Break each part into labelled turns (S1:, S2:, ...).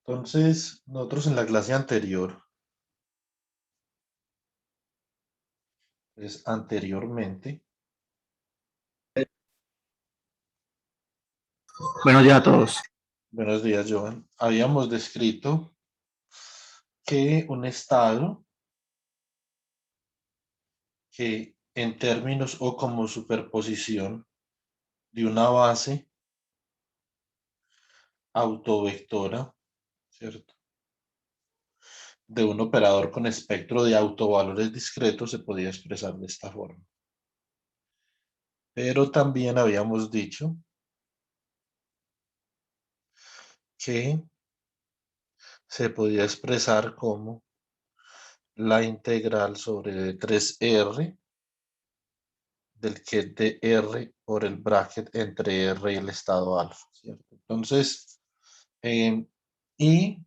S1: Entonces, nosotros en la clase anterior, anteriormente,
S2: Buenos días a todos.
S1: buenos días, Joan, habíamos descrito que un estado que en términos o como superposición de una base autovectora, ¿cierto? De un operador con espectro de autovalores discretos se podía expresar de esta forma. Pero también habíamos dicho que se podía expresar como la integral sobre 3R del ket de R por el bracket entre R y el estado alfa, ¿cierto? Entonces, y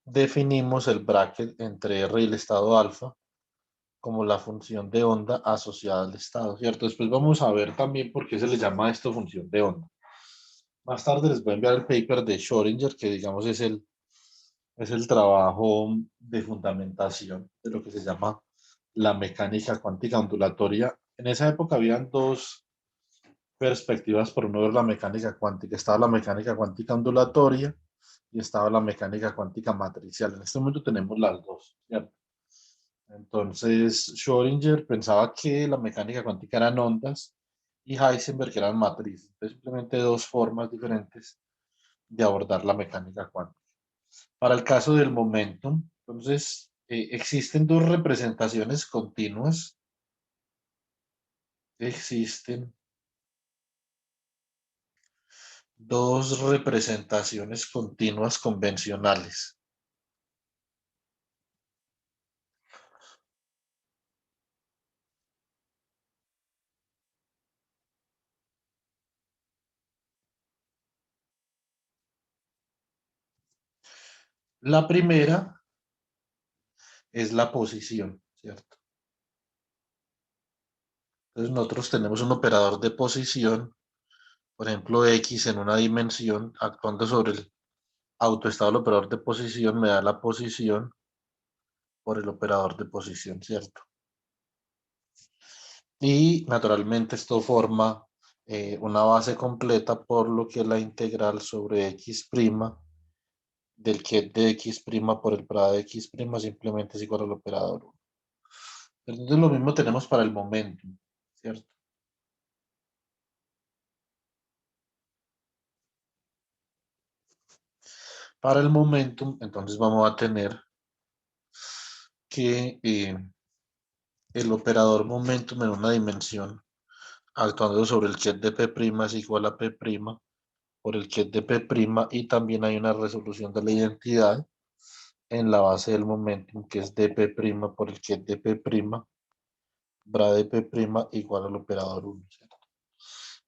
S1: definimos el bracket entre R y el estado alfa como la función de onda asociada al estado, ¿cierto? Después vamos a ver también por qué se le llama esto función de onda. Más tarde les voy a enviar el paper de Schrödinger, que digamos es el trabajo de fundamentación de lo que se llama la mecánica cuántica ondulatoria. En esa época habían dos perspectivas por uno ver la mecánica cuántica. Estaba la mecánica cuántica ondulatoria y estaba la mecánica cuántica matricial. En este momento tenemos las dos, ¿cierto? Entonces, Schrödinger pensaba que la mecánica cuántica eran ondas y Heisenberg eran matrices. Entonces, simplemente dos formas diferentes de abordar la mecánica cuántica. Para el caso del momentum, entonces, existen dos representaciones continuas. Existen dos representaciones continuas convencionales. La primera es la posición, ¿cierto? Entonces nosotros tenemos un operador de posición, por ejemplo, X en una dimensión, actuando sobre el autoestado del operador de posición, me da la posición por el operador de posición, ¿cierto? Y naturalmente esto forma una base completa, por lo que la integral sobre X' del ket de X' por el prado de X' simplemente es igual al operador 1. Entonces lo mismo tenemos para el momentum, ¿cierto? Para el momentum, entonces vamos a tener que el operador momentum en una dimensión actuando sobre el ket de P' es igual a P' por el ket de P' y también hay una resolución de la identidad en la base del momentum que es dP' por el ket de P', bra de P' igual al operador 1, ¿cierto?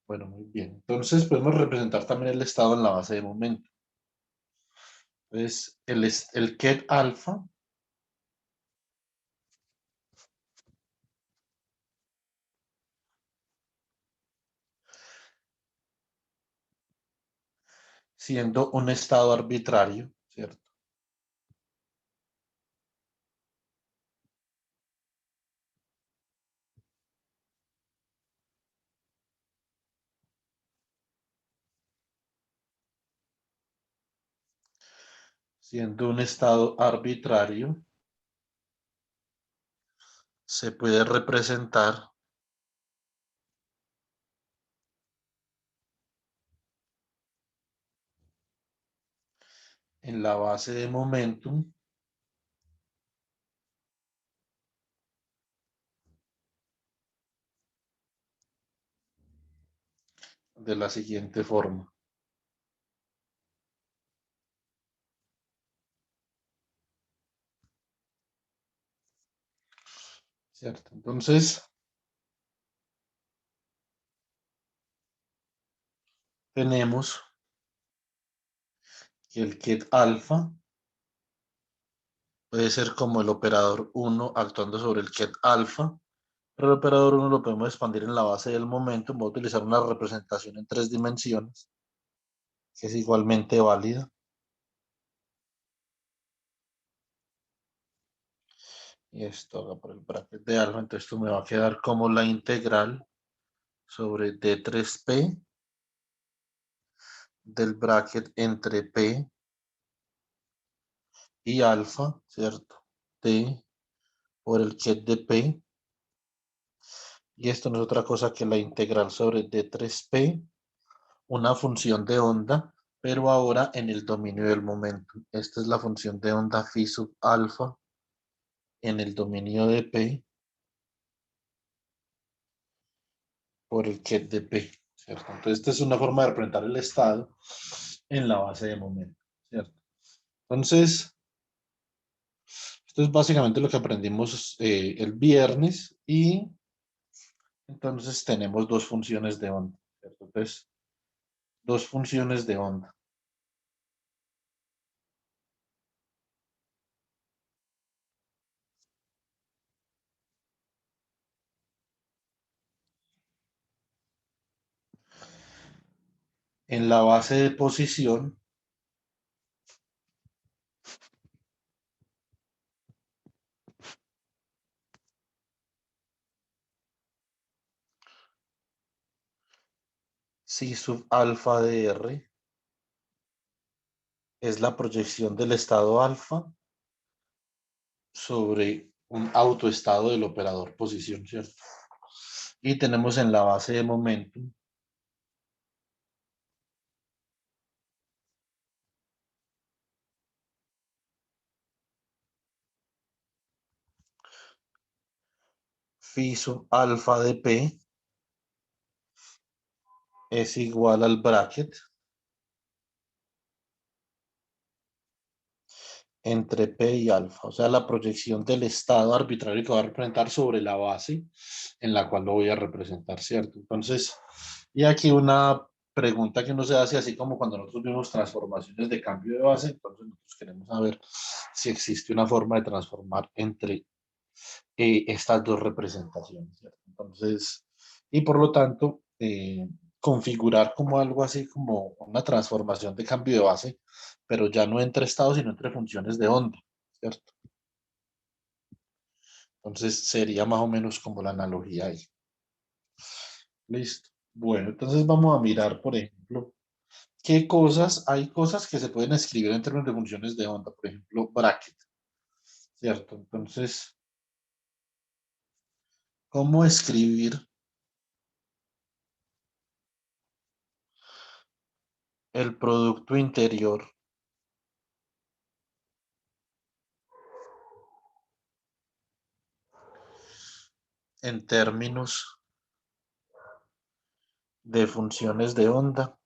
S1: Bueno, muy bien. Entonces podemos representar también el estado en la base de momento. Entonces, el ket alfa siendo un estado arbitrario, ¿cierto? Siendo un estado arbitrario, se puede representar en la base de momentum de la siguiente forma, ¿cierto? Entonces, tenemos que el ket alfa puede ser como el operador 1 actuando sobre el ket alfa, pero el operador 1 lo podemos expandir en la base del momento. Voy a utilizar una representación en 3 dimensiones, que es igualmente válida. y esto haga por el bracket de alfa, entonces esto me va a quedar como la integral sobre D3P del bracket entre P y alfa, ¿cierto? T por el ket de P, y esto no es otra cosa que la integral sobre D3P, una función de onda, pero ahora en el dominio del momento. Esta es la función de onda phi sub alfa en el dominio de P por el ket de P, ¿cierto? Entonces, esta es una forma de representar el estado en la base de momento, ¿cierto? Entonces, esto es básicamente lo que aprendimos el viernes y entonces tenemos dos funciones de onda, ¿cierto? Entonces, dos funciones de onda. En la base de posición, psi sub alfa de R es la proyección del estado alfa sobre un autoestado del operador posición, ¿cierto? Y tenemos en la base de momentum phi sub alfa de P es igual al bracket entre P y alfa, o sea, la proyección del estado arbitrario que va a representar sobre la base en la cual lo voy a representar, ¿cierto? Entonces, y aquí una pregunta que uno se hace, así como cuando nosotros vemos transformaciones de cambio de base, entonces nosotros queremos saber si existe una forma de transformar entre estas dos representaciones, ¿cierto? Entonces, y por lo tanto, configurar como algo así como una transformación de cambio de base, pero ya no entre estados, sino entre funciones de onda, ¿cierto? Entonces sería más o menos como la analogía ahí. Listo. Bueno, entonces vamos a mirar, por ejemplo, qué cosas, hay cosas que se pueden escribir en términos de funciones de onda, por ejemplo, bracket, ¿cierto? Entonces, ¿cómo escribir el producto interior en términos de funciones de onda?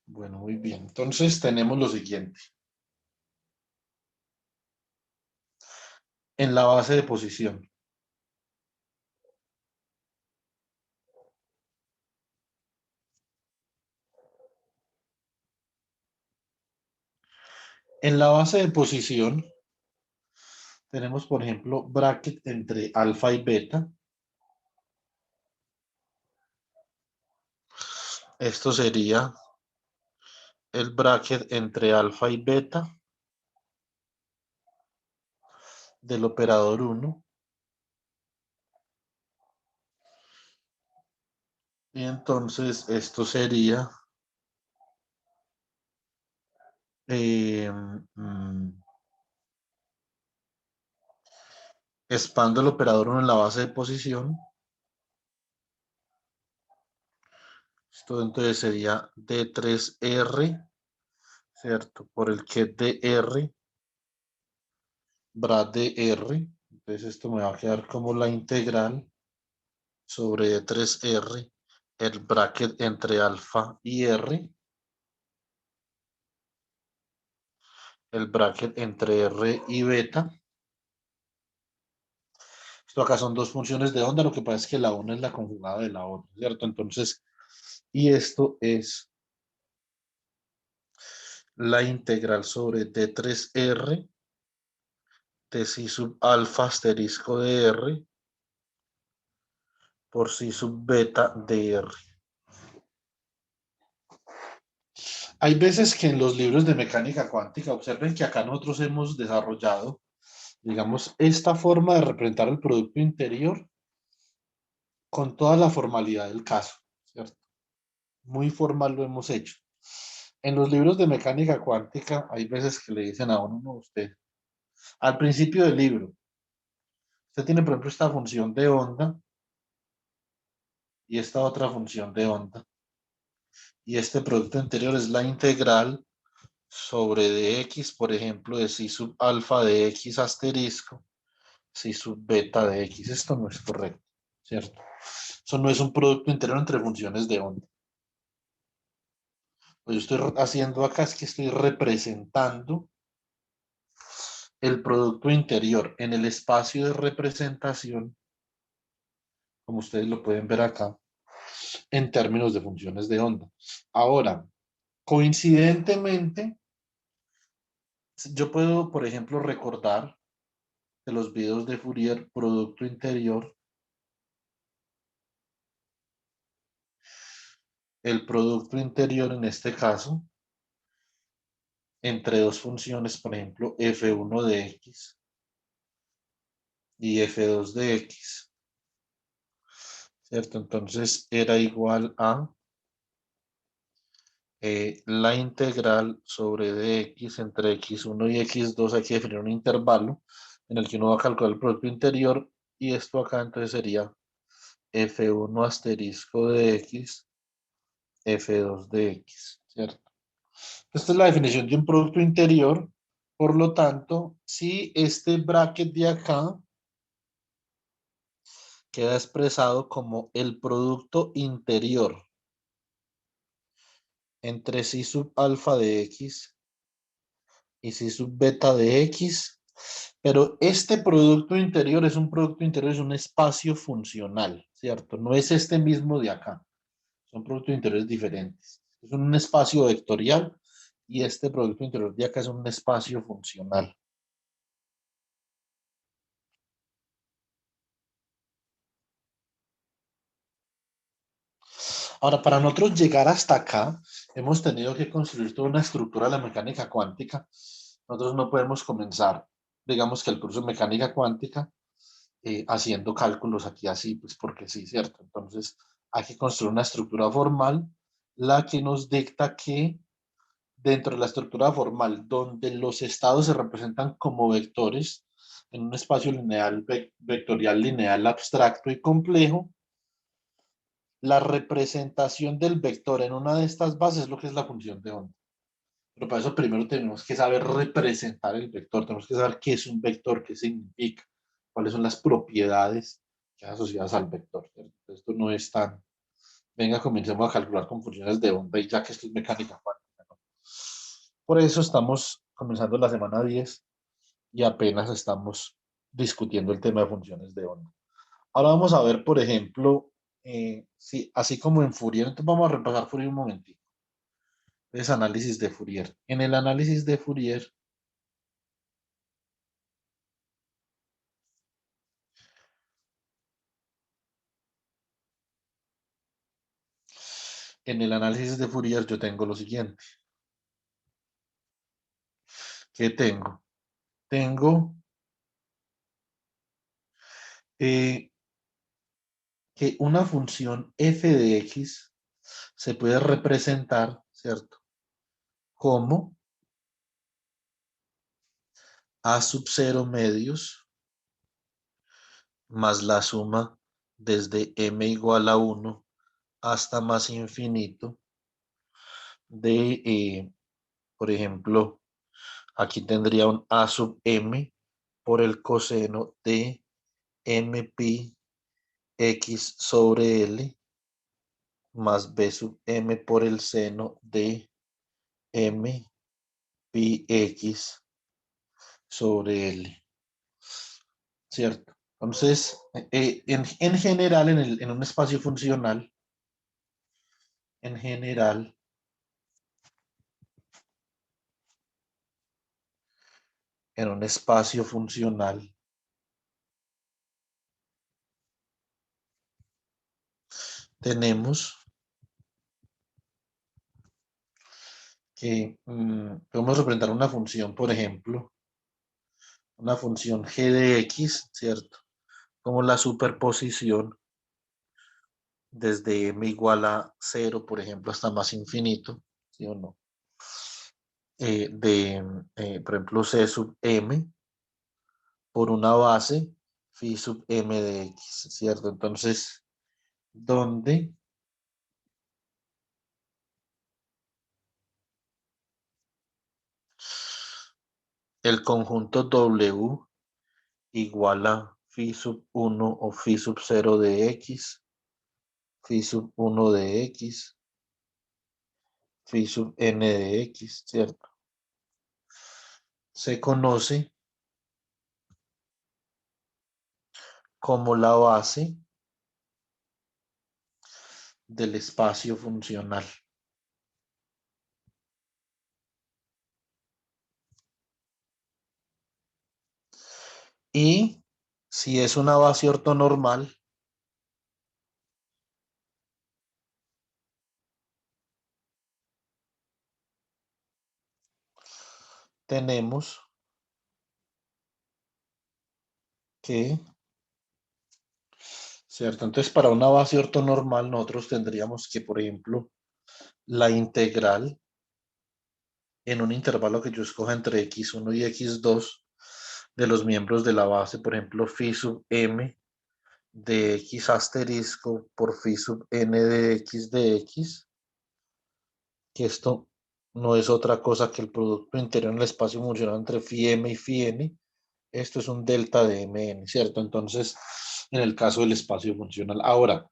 S1: Bueno, muy bien. Entonces tenemos lo siguiente. En la base de posición. En la base de posición tenemos, por ejemplo, bracket entre alfa y beta. Esto sería el bracket entre alfa y beta del operador uno. Y entonces esto sería eh, mm, expando el operador uno en la base de posición. Esto entonces sería D3R, ¿cierto? Por el que DR, bra de R. Entonces esto me va a quedar como la integral sobre D3R, el bracket entre alfa y R, el bracket entre R y beta. Esto acá son dos funciones de onda, lo que pasa es que la una es la conjugada de la otra, ¿cierto? Entonces, y esto es la integral sobre D3R de si sub alfa asterisco de R por si sub beta de R. Hay veces que en los libros de mecánica cuántica, observen que acá nosotros hemos desarrollado, digamos, esta forma de representar el producto interior con toda la formalidad del caso, ¿cierto? Muy formal lo hemos hecho. En los libros de mecánica cuántica hay veces que le dicen a uno, no, usted, al principio del libro, usted tiene, por ejemplo, esta función de onda y esta otra función de onda. Y este producto interior es la integral sobre dx, por ejemplo, de si sub alfa de x asterisco, si sub beta de x. Esto no es correcto, ¿cierto? Eso no es un producto interior entre funciones de onda. Lo que yo estoy haciendo acá es que estoy representando el producto interior en el espacio de representación, como ustedes lo pueden ver acá, en términos de funciones de onda. Ahora, coincidentemente, yo puedo, por ejemplo, recordar de los videos de Fourier, producto interior, el producto interior en este caso, entre dos funciones, por ejemplo, f1 de x y f2 de x, ¿cierto? Entonces era igual a la integral sobre dx entre x1 y x2, hay que definir un intervalo en el que uno va a calcular el producto interior y esto acá entonces sería f1 asterisco de x, f2 de x, ¿cierto? Esta es la definición de un producto interior. Por lo tanto, si este bracket de acá queda expresado como el producto interior entre si sub alfa de x y si sub beta de x, pero este producto interior es un producto interior, es un espacio funcional, ¿cierto? No es este mismo de acá, son productos interiores diferentes. Es un espacio vectorial y este producto interior de acá es un espacio funcional. Ahora, para nosotros llegar hasta acá, hemos tenido que construir toda una estructura de la mecánica cuántica. Nosotros no podemos comenzar, digamos que el curso de mecánica cuántica, haciendo cálculos aquí así, pues porque sí, ¿cierto? Entonces, hay que construir una estructura formal, la que nos dicta que dentro de la estructura formal, donde los estados se representan como vectores en un espacio lineal, vectorial lineal abstracto y complejo, la representación del vector en una de estas bases es lo que es la función de onda. Pero para eso primero tenemos que saber representar el vector, tenemos que saber qué es un vector, qué significa, cuáles son las propiedades que hay asociadas al vector. ¿Cierto? Esto no es tan, venga, comencemos a calcular con funciones de onda y ya que esto es mecánica cuántica, ¿no? Por eso estamos comenzando la semana 10 y apenas estamos discutiendo el tema de funciones de onda. Ahora vamos a ver, por ejemplo, sí, así como en Fourier, entonces vamos a repasar Fourier un momentito. Es análisis de Fourier. En el análisis de Fourier, yo tengo lo siguiente. ¿Qué tengo? Tengo eh, que una función f de x se puede representar, ¿cierto? Como a sub 0 medios más la suma desde m igual a 1 hasta más infinito de, por ejemplo, aquí tendría un a sub m por el coseno de m pi x sobre L más b sub m por el seno de m pi x sobre L, ¿cierto? Entonces, en general, en un espacio funcional, en general, en un espacio funcional, tenemos que podemos representar una función, por ejemplo, una función g de x, ¿cierto? Como la superposición desde m igual a 0, por ejemplo, hasta más infinito, ¿sí o no? Por ejemplo, c sub m por una base phi sub m de x, ¿cierto? Entonces, donde el conjunto W igual a phi sub 1 o phi sub 0 de x, phi sub 1 de x, phi sub n de x, ¿cierto? Se conoce como la base del espacio funcional. Y si es una base ortonormal, tenemos que, ¿cierto? Entonces, para una base ortonormal, nosotros tendríamos que, por ejemplo, la integral en un intervalo que yo escoja entre x1 y x2 de los miembros de la base, por ejemplo, phi sub m de x asterisco por phi sub n de x, que esto no es otra cosa que el producto interior en el espacio funcional entre phi m y phi n. Esto es un delta de mn, ¿cierto? Entonces, en el caso del espacio funcional. Ahora,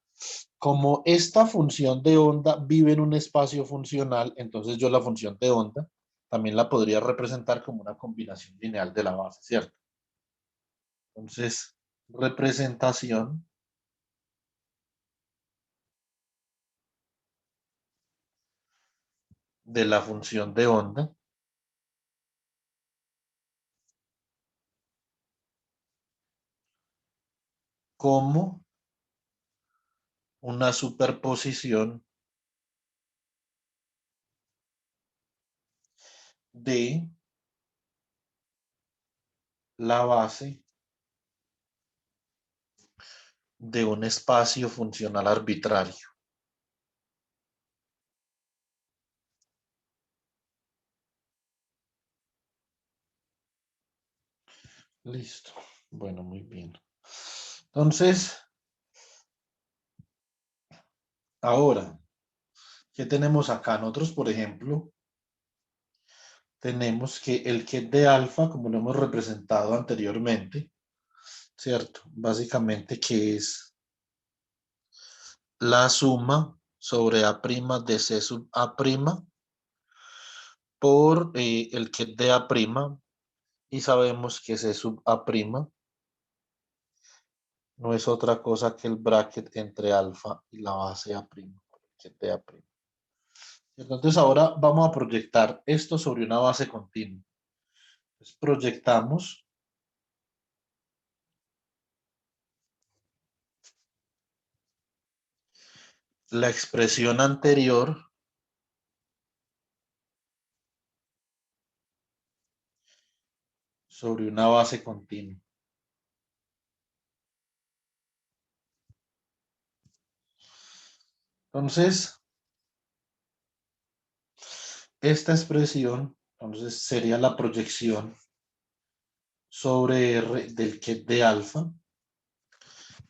S1: como esta función de onda vive en un espacio funcional, entonces yo la función de onda también la podría representar como una combinación lineal de la base, ¿cierto? Entonces, representación de la función de onda como una superposición de la base de un espacio funcional arbitrario. Listo. Bueno, muy bien. Entonces, ahora, ¿qué tenemos acá? Nosotros, por ejemplo, tenemos que el ket de alfa, como lo hemos representado anteriormente, ¿cierto? Básicamente que es la suma sobre A' de C sub A' por el ket de A', y sabemos que C sub A' no es otra cosa que el bracket entre alfa y la base A', el ket de A'. Entonces ahora vamos a proyectar esto sobre una base continua. Entonces proyectamos la expresión anterior sobre una base continua. Entonces, esta expresión entonces sería la proyección sobre R del ket de alfa,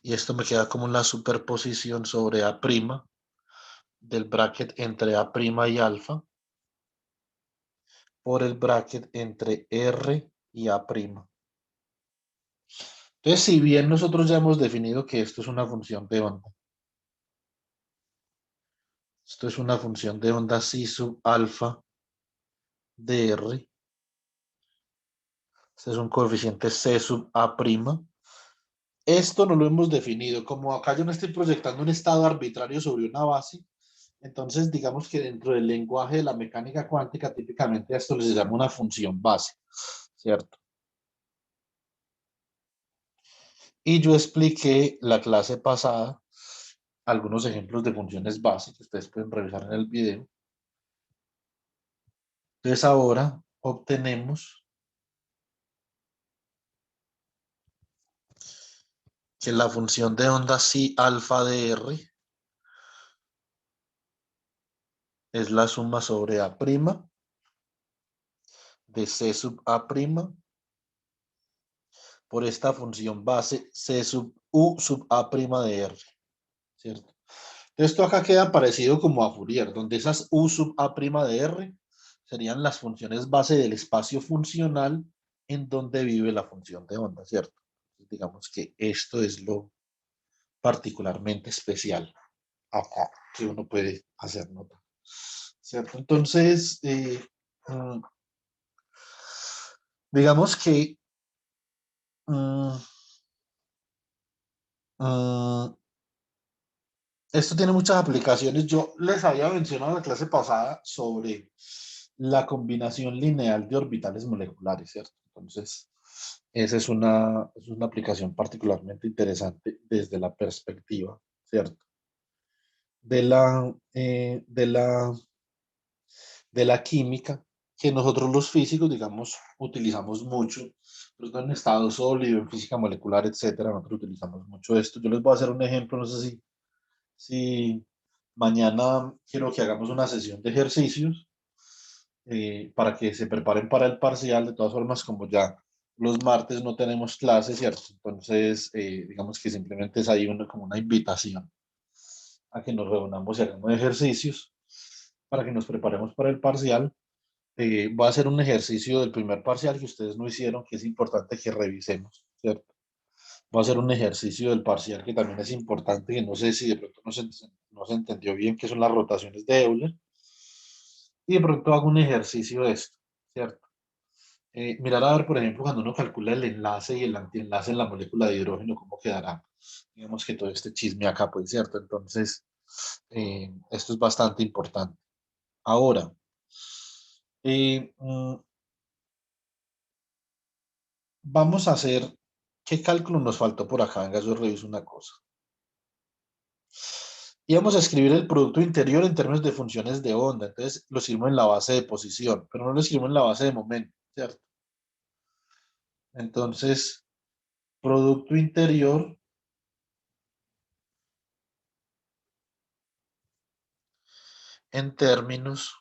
S1: y esto me queda como la superposición sobre A' del bracket entre A' y alfa por el bracket entre R y A'. Entonces, si bien nosotros ya hemos definido que esto es una función de onda, esto es una función de onda psi sub alfa de R, este es un coeficiente C sub A'. Esto no lo hemos definido. Como acá yo no estoy proyectando un estado arbitrario sobre una base, entonces digamos que dentro del lenguaje de la mecánica cuántica, típicamente a esto se llama una función base, ¿cierto? Y yo expliqué la clase pasada algunos ejemplos de funciones base que ustedes pueden revisar en el video. Entonces ahora obtenemos que la función de onda psi alfa de R es la suma sobre A' de C sub A' por esta función base C sub U sub A' de R, ¿cierto? Esto acá queda parecido como a Fourier, donde esas U sub A' de R serían las funciones base del espacio funcional en donde vive la función de onda, ¿cierto? Digamos que esto es lo particularmente especial acá que uno puede hacer nota, ¿cierto? Entonces, mm, digamos que mm, mm, esto tiene muchas aplicaciones. Yo les había mencionado en la clase pasada sobre la combinación lineal de orbitales moleculares, ¿cierto? Entonces, esa es una aplicación particularmente interesante desde la perspectiva, ¿cierto? De la, eh, de la, de la química que nosotros los físicos, digamos, utilizamos mucho, sobre todo en estado sólido, en física molecular, etcétera, nosotros utilizamos mucho esto. Yo les voy a hacer un ejemplo, no sé si mañana quiero que hagamos una sesión de ejercicios para que se preparen para el parcial. De todas formas, como ya los martes no tenemos clases, ¿cierto? Entonces, digamos que simplemente es ahí como una invitación a que nos reunamos y hagamos ejercicios para que nos preparemos para el parcial. Voy a hacer un ejercicio del primer parcial que ustedes no hicieron, que es importante que revisemos, ¿cierto? Voy a hacer un ejercicio del parcial que también es importante, que no sé si de pronto no se entendió bien, que son las rotaciones de Euler. Y de pronto hago un ejercicio de esto, ¿cierto? Mirar a ver, por ejemplo, cuando uno calcula el enlace y el antienlace en la molécula de hidrógeno, ¿cómo quedará? Digamos que todo este chisme acá, pues, ¿cierto? Entonces, esto es bastante importante. Ahora, eh, mm, vamos a hacer, ¿qué cálculo nos faltó por acá? Venga, yo reviso una cosa. Y vamos a escribir el producto interior en términos de funciones de onda. Entonces lo escribimos en la base de posición, pero no lo escribimos en la base de momento, ¿cierto? Entonces, producto interior en términos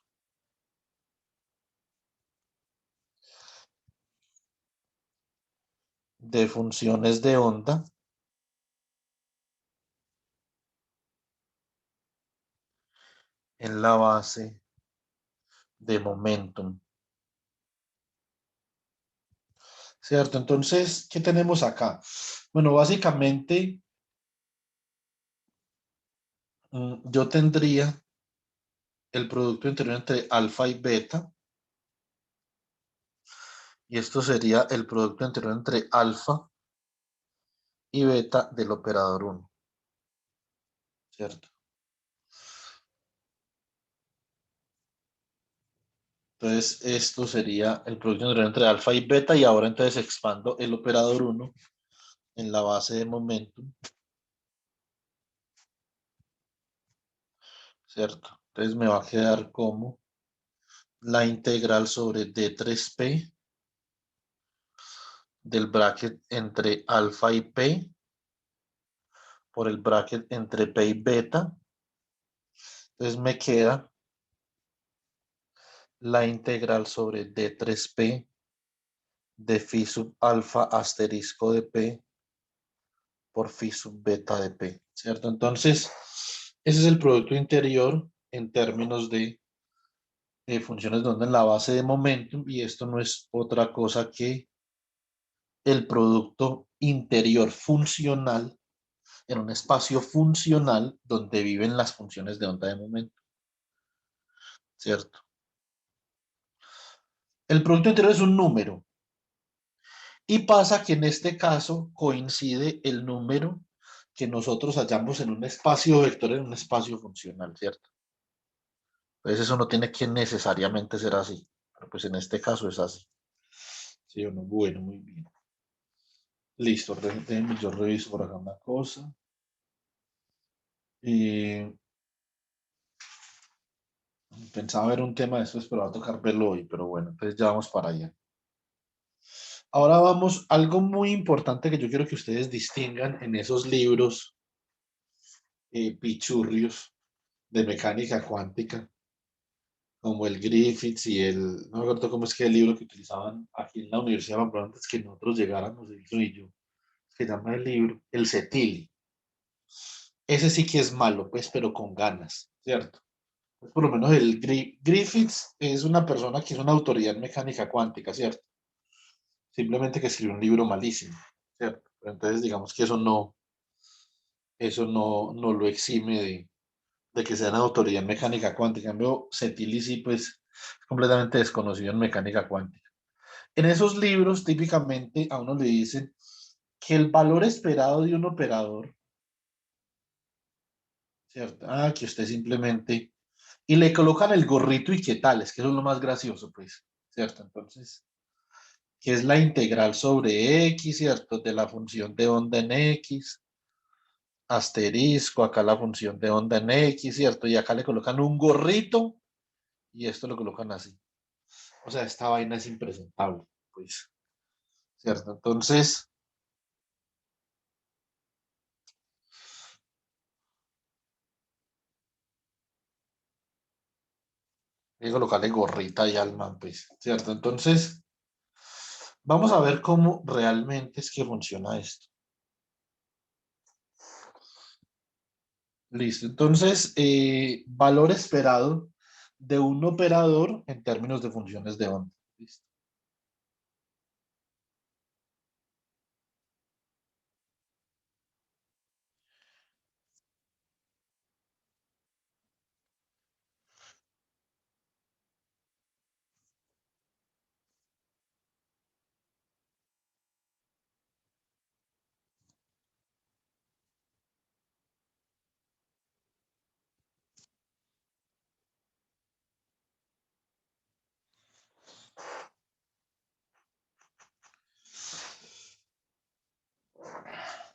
S1: de funciones de onda en la base de momentum, ¿cierto? Entonces, ¿qué tenemos acá? Bueno, básicamente yo tendría el producto interior entre alfa y beta, y esto sería el producto interior entre alfa y beta del operador uno, ¿cierto? Entonces, esto sería el producto interior entre alfa y beta, y ahora entonces expando el operador uno en la base de momentum, ¿cierto? Entonces me va a quedar como la integral sobre D3P del bracket entre alfa y P por el bracket entre P y beta. Entonces me queda la integral sobre D3P de phi sub alfa asterisco de P por phi sub beta de P, ¿cierto? Entonces, ese es el producto interior en términos de funciones donde en la base de momentum, y esto no es otra cosa que el producto interior funcional en un espacio funcional donde viven las funciones de onda de momento, ¿cierto? El producto interior es un número y pasa que en este caso coincide el número que nosotros hallamos en un espacio vector en un espacio funcional, ¿cierto? Entonces eso no tiene que necesariamente ser así, pero pues en este caso es así. Sí o no, bueno, muy bien. Listo, yo reviso por acá una cosa. Eh, Pensaba ver un tema después, pero va a tocar verlo hoy, pero bueno, entonces ya vamos para allá. Ahora vamos, algo muy importante que yo quiero que ustedes distingan en esos libros pichurrios de mecánica cuántica, como el Griffiths y no me acuerdo cómo es que el libro que utilizaban aquí en la Universidad de Pamplona antes que nosotros llegáramos, Edison y yo, se llama el libro, el Cetili. Ese sí que es malo, pues, pero con ganas, ¿cierto? Pues por lo menos Griffiths es una persona que es una autoridad en mecánica cuántica, ¿cierto? Simplemente que escribió un libro malísimo, ¿cierto? Pero entonces digamos que eso no lo exime de que sea una autoridad en mecánica cuántica. En cambio, Cetili sí, pues, es completamente desconocido en mecánica cuántica. En esos libros, típicamente, a uno le dicen que el valor esperado de un operador, ¿cierto? Ah, que usted simplemente... Y le colocan el gorrito y qué tal, es que eso es lo más gracioso, pues, ¿cierto? Entonces, que es la integral sobre X, ¿cierto? De la función de onda en X, asterisco, acá la función de onda en X, ¿cierto? Y acá le colocan un gorrito y esto lo colocan así. O sea, esta vaina es impresentable, pues, ¿cierto? Entonces, hay que colocarle gorrita y al man, pues, ¿cierto? Entonces, vamos a ver cómo realmente es que funciona esto. Listo. Entonces, valor esperado de un operador en términos de funciones de onda. ¿Listo?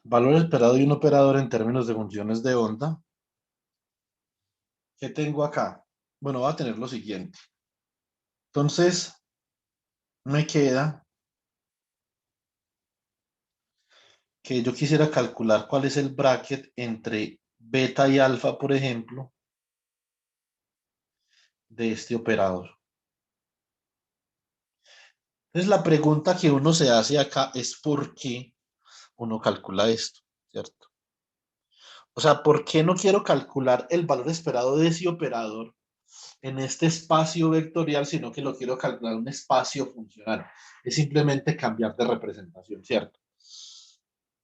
S1: Valor esperado de un operador en términos de funciones de onda. ¿Qué tengo acá? Bueno, voy a tener lo siguiente. Entonces, me queda que yo quisiera calcular cuál es el bracket entre beta y alfa, por ejemplo, de este operador. Entonces, la pregunta que uno se hace acá es por qué uno calcula esto, ¿cierto? O sea, ¿por qué no quiero calcular el valor esperado de ese operador en este espacio vectorial, sino que lo quiero calcular en un espacio funcional? Es simplemente cambiar de representación, ¿cierto?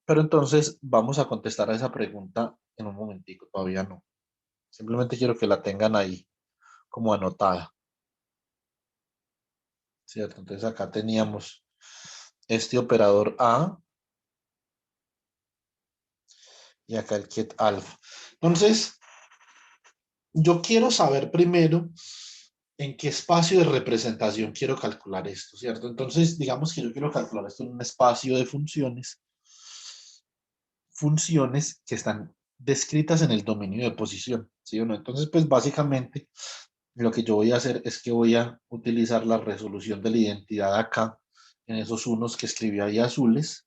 S1: Pero entonces vamos a contestar a esa pregunta en un momentico, todavía no. Simplemente quiero que la tengan ahí como anotada, ¿cierto? Entonces acá teníamos este operador A y acá el ket alfa. Entonces, yo quiero saber primero en qué espacio de representación quiero calcular esto, ¿cierto? Entonces, digamos que yo quiero calcular esto en un espacio de funciones que están descritas en el dominio de posición, ¿sí o no? Entonces, pues básicamente lo que yo voy a hacer es que voy a utilizar la resolución de la identidad acá, en esos unos que escribí ahí azules,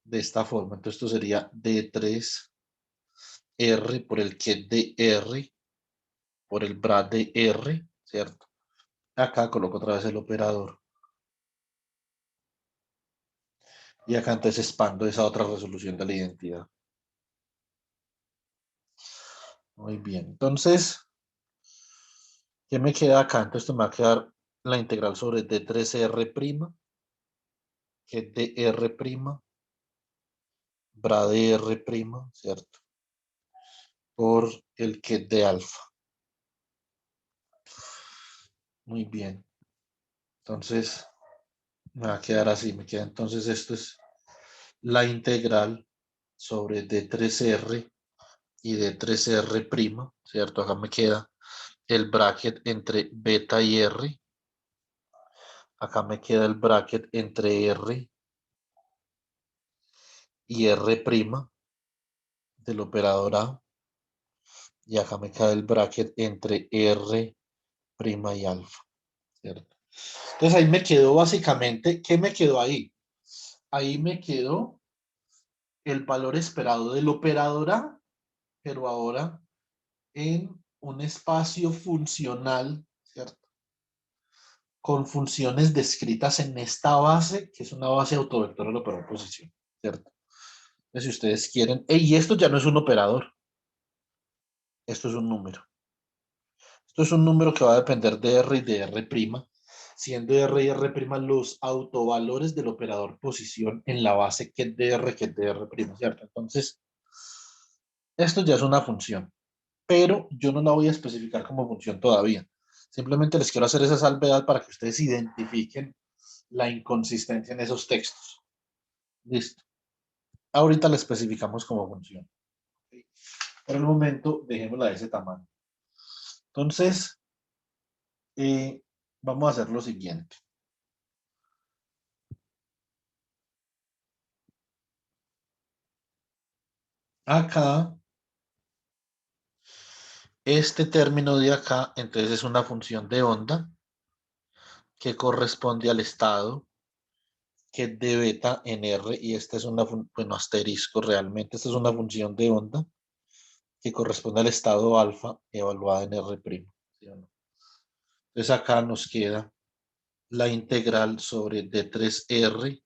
S1: de esta forma. Entonces, esto sería D3R por el ket de R, por el bra de R, ¿cierto? Acá coloco otra vez el operador. Y acá entonces expando esa otra resolución de la identidad. Muy bien. Entonces, ¿qué me queda acá? Entonces, esto me va a quedar la integral sobre D3R', que es DR', bra de R', ¿cierto? Por el que de alfa. Muy bien. Entonces, me va a quedar así. Me queda entonces esto es la integral sobre D3R y D3R', ¿cierto? Acá me queda el bracket entre beta y R. Acá me queda el bracket entre R y R' del operador A. Y acá me cae el bracket entre R' y alfa, ¿cierto? Entonces ahí me quedó básicamente, ¿qué me quedó ahí? Ahí me quedó el valor esperado del operador A, pero ahora en un espacio funcional, ¿cierto? Con funciones descritas en esta base, que es una base autovector del operador posición, ¿cierto? Entonces, si ustedes quieren, y esto ya no es un operador, esto es un número. Esto es un número que va a depender de R y de R', siendo R y R' los autovalores del operador posición en la base que es de R, que es de R', ¿cierto? Entonces, esto ya es una función, pero yo no la voy a especificar como función todavía. Simplemente les quiero hacer esa salvedad para que ustedes identifiquen la inconsistencia en esos textos. Listo. Ahorita la especificamos como función. Por el momento, dejémosla de ese tamaño. Entonces, vamos a hacer lo siguiente. Acá, este término de acá, entonces es una función de onda que corresponde al estado que es de beta en R y esta es una, bueno, asterisco realmente, esta es una función de onda que corresponde al estado alfa evaluada en R'. ¿Sí o no? Entonces acá nos queda la integral sobre D3R,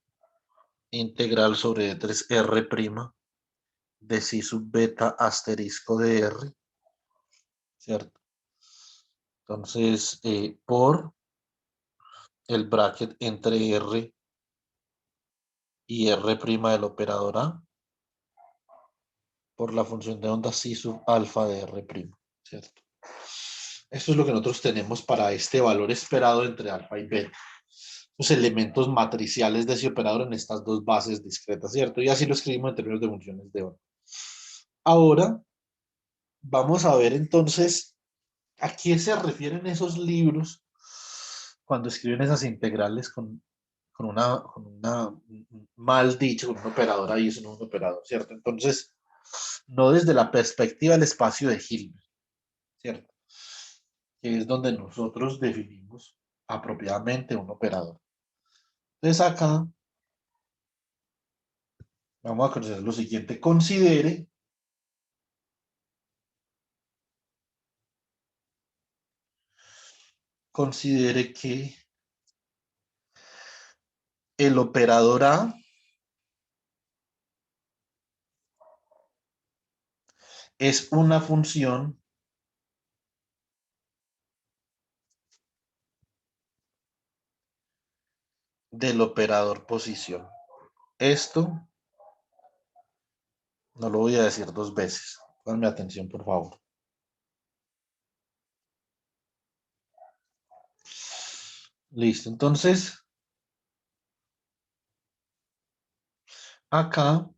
S1: integral sobre D3R' de si sub beta asterisco de R, ¿cierto? Entonces, por el bracket entre R y R' del operador A, por la función de onda si sub alfa de R', ¿cierto? Esto es lo que nosotros tenemos para este valor esperado entre alfa y beta. Los elementos matriciales de ese operador en estas dos bases discretas, ¿cierto? Y así lo escribimos en términos de funciones de onda. Ahora, vamos a ver entonces a qué se refieren esos libros cuando escriben esas integrales con una mal dicho, con un operador ahí, es un operador, ¿cierto? Entonces, no desde la perspectiva del espacio de Hilbert, ¿cierto? Que es donde nosotros definimos apropiadamente un operador. Entonces acá vamos a conocer lo siguiente. Considere que el operador A es una función del operador posición. Esto no lo voy a decir dos veces. Ponme atención, por favor. Listo. Entonces, acá,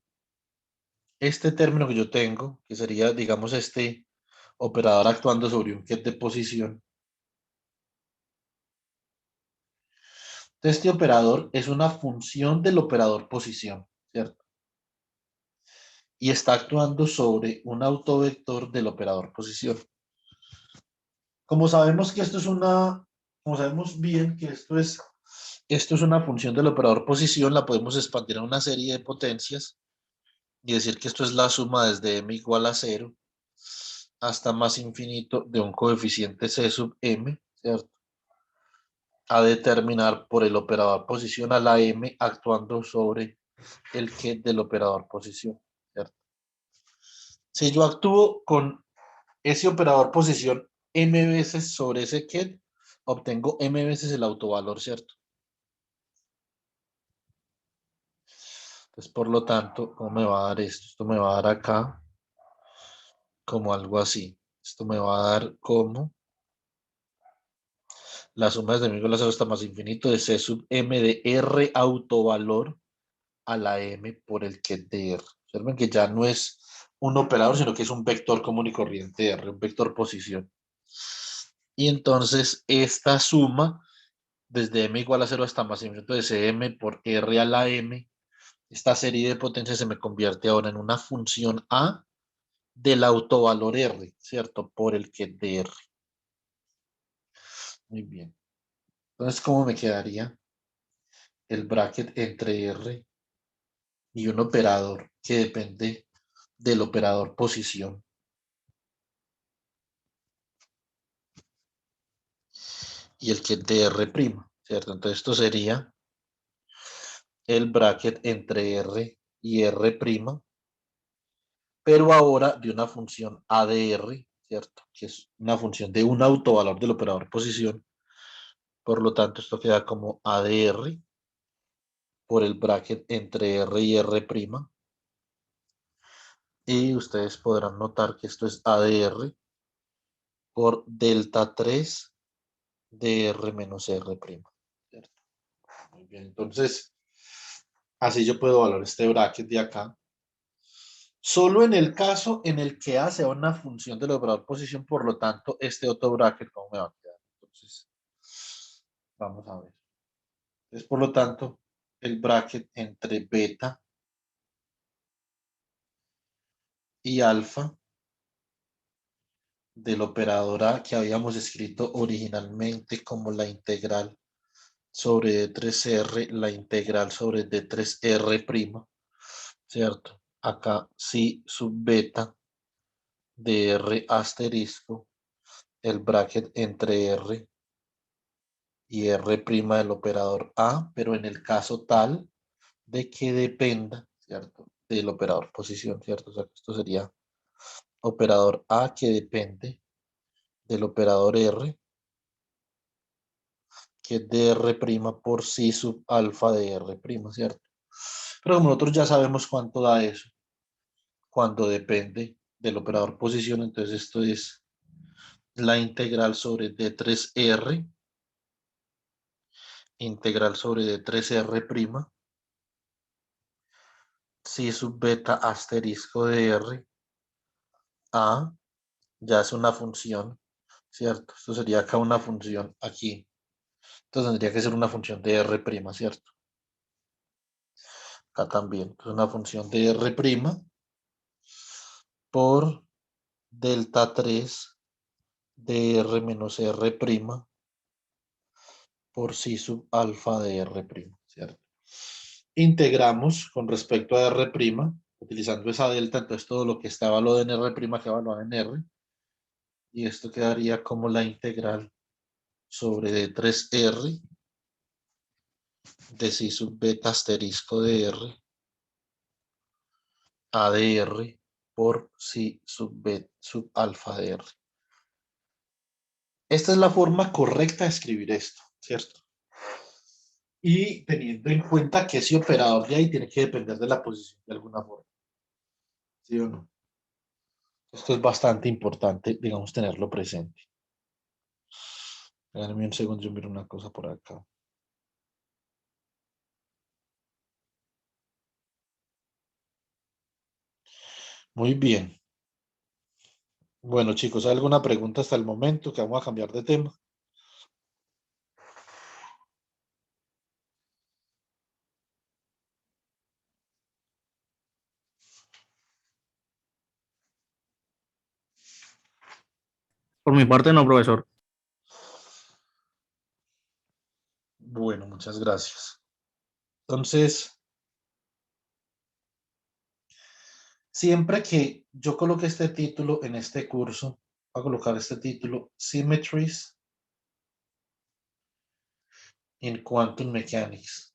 S1: este término que yo tengo, que sería, digamos, este operador actuando sobre un get de posición. Este operador es una función del operador posición, ¿cierto? Y está actuando sobre un autovector del operador posición. Como sabemos que esto es como sabemos bien que esto es una función del operador posición, la podemos expandir a una serie de potencias y decir que esto es la suma desde m igual a 0 hasta más infinito de un coeficiente c sub m, ¿cierto? A determinar por el operador posición a la m actuando sobre el que del operador posición, ¿cierto? Si yo actúo con ese operador posición m veces sobre ese ket, obtengo m veces el autovalor, ¿cierto? Entonces, por lo tanto, ¿cómo me va a dar esto? Esto me va a dar acá como algo así. Esto me va a dar como la suma desde mi igual a 0 hasta más infinito de C sub m de R autovalor a la m por el ket de R. Observen que ya no es un operador, sino que es un vector común y corriente de R, un vector posición. Y entonces esta suma desde m igual a 0 hasta más infinito de Cm por R a la m, esta serie de potencias se me convierte ahora en una función A del autovalor R, ¿cierto? Por el que de R. Muy bien. Entonces, ¿cómo me quedaría el bracket entre R y un operador que depende del operador posición? Y el que es de R', ¿cierto? Entonces, esto sería el bracket entre R y R', pero ahora de una función ADR, ¿cierto? Que es una función de un autovalor del operador posición. Por lo tanto, esto queda como ADR por el bracket entre R y R'. Y ustedes podrán notar que esto es ADR por delta 3 de R menos R'. ¿Cierto? Muy bien, entonces, así yo puedo evaluar este bracket de acá. Solo en el caso en el que A sea una función del operador posición, por lo tanto, este otro bracket, ¿cómo me va a quedar? Entonces, vamos a ver. Entonces, por lo tanto, el bracket entre beta y alfa del operador A que habíamos escrito originalmente como la integral sobre D3R, la integral sobre D3R', ¿cierto? Acá sí sub beta de R asterisco, el bracket entre R y R' del operador A, pero en el caso tal de que dependa, ¿cierto? Del operador posición, ¿cierto? O sea, que esto sería operador A que depende del operador R, que es de R' por sí sub alfa de R', ¿cierto? Pero como nosotros ya sabemos cuánto da eso, cuando depende del operador posición, entonces esto es la integral sobre D3R, integral sobre D3R', si sub beta asterisco de R, A, ya es una función, ¿cierto? Esto sería acá una función aquí. Entonces tendría que ser una función de R', ¿cierto? Acá también. Entonces una función de R' por delta 3 de R menos R' por sí sub alfa de R', ¿cierto? Integramos con respecto a R', utilizando esa delta, entonces todo lo que está evaluado en R' que evaluado en R, y esto quedaría como la integral sobre D3R de si sub beta asterisco de R a de R por si sub, beta, sub alfa de R. Esta es la forma correcta de escribir esto, ¿cierto? Y teniendo en cuenta que ese operador de ahí tiene que depender de la posición de alguna forma, ¿sí o no? Esto es bastante importante, digamos, tenerlo presente. Déjame un segundo, yo miro una cosa por acá. Muy bien. Bueno, chicos, ¿hay alguna pregunta hasta el momento que vamos a cambiar de tema?
S2: Por mi parte, no, profesor.
S1: Bueno, muchas gracias. Entonces, siempre que yo coloque este título en este curso, voy a colocar este título, Symmetries in Quantum Mechanics.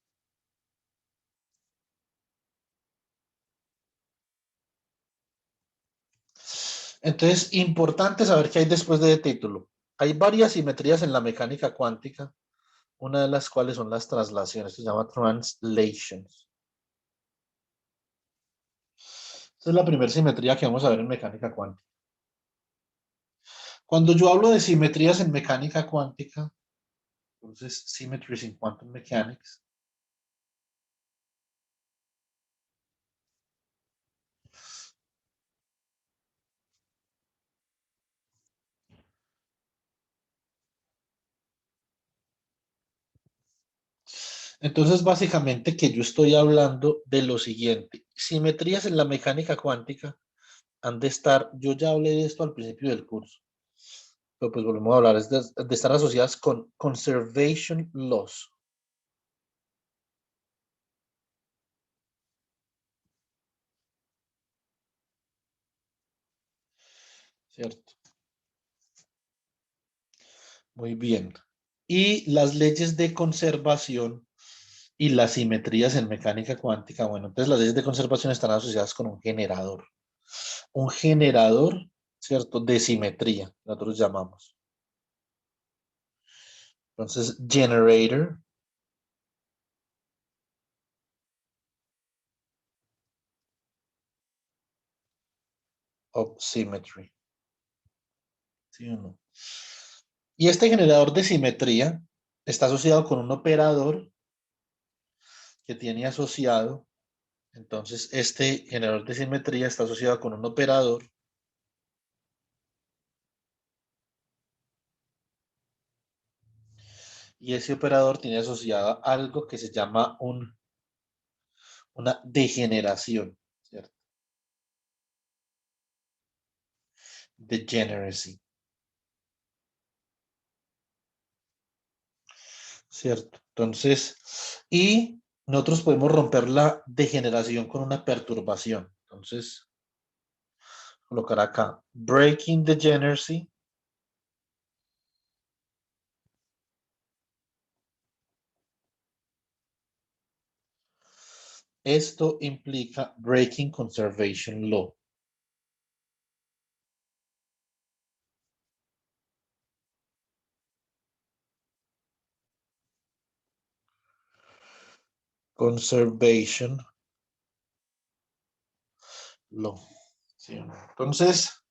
S1: Entonces, importante saber qué hay después de título. Hay varias simetrías en la mecánica cuántica, una de las cuales son las traslaciones, se llama translations. Esta es la primera simetría que vamos a ver en mecánica cuántica. Cuando yo hablo de simetrías en mecánica cuántica, entonces, symmetries in quantum mechanics, entonces, básicamente que yo estoy hablando de lo siguiente. Simetrías en la mecánica cuántica han de estar, yo ya hablé de esto al principio del curso, pero pues volvemos a hablar, es de estar asociadas con conservation laws. ¿Cierto? Muy bien. Y las leyes de conservación y las simetrías en mecánica cuántica. Bueno, entonces las leyes de conservación están asociadas con un generador. Un generador, ¿cierto? De simetría, nosotros llamamos. Entonces, generator of symmetry. ¿Sí o no? Y este generador de simetría está asociado con un operador que tiene asociado. Entonces, este generador de simetría está asociado con un operador y ese operador tiene asociado algo que se llama una degeneración, ¿cierto? Degeneracy, ¿cierto? Entonces, y nosotros podemos romper la degeneración con una perturbación. Entonces, colocar acá, breaking degeneracy. Esto implica breaking conservation law. Conservation law. ¿Sí? Entonces,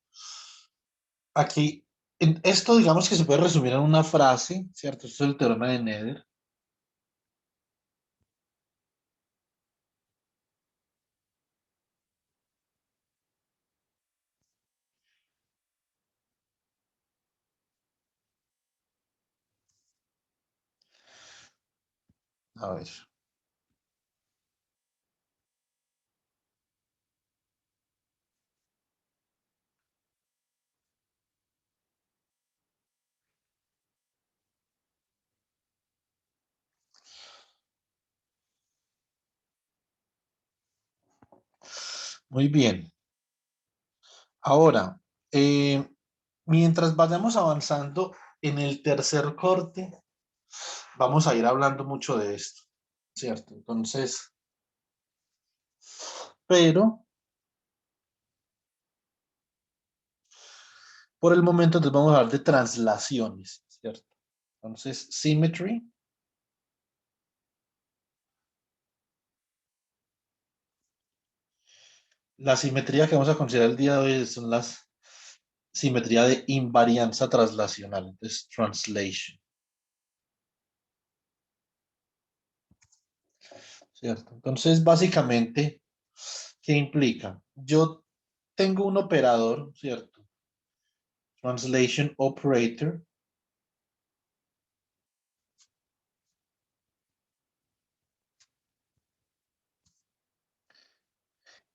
S1: aquí, esto digamos que se puede resumir en una frase, ¿cierto? Esto es el teorema de Nether. A ver. Muy bien. Ahora, eh, mientras vayamos avanzando en el tercer corte, vamos a ir hablando mucho de esto, ¿cierto? Entonces, pero por el momento entonces vamos a hablar de translaciones, ¿cierto? Entonces, symmetry. La simetría que vamos a considerar el día de hoy son las simetría de invarianza translacional, entonces translation, ¿cierto? Entonces, básicamente, ¿qué implica? Yo tengo un operador, ¿cierto? Translation operator.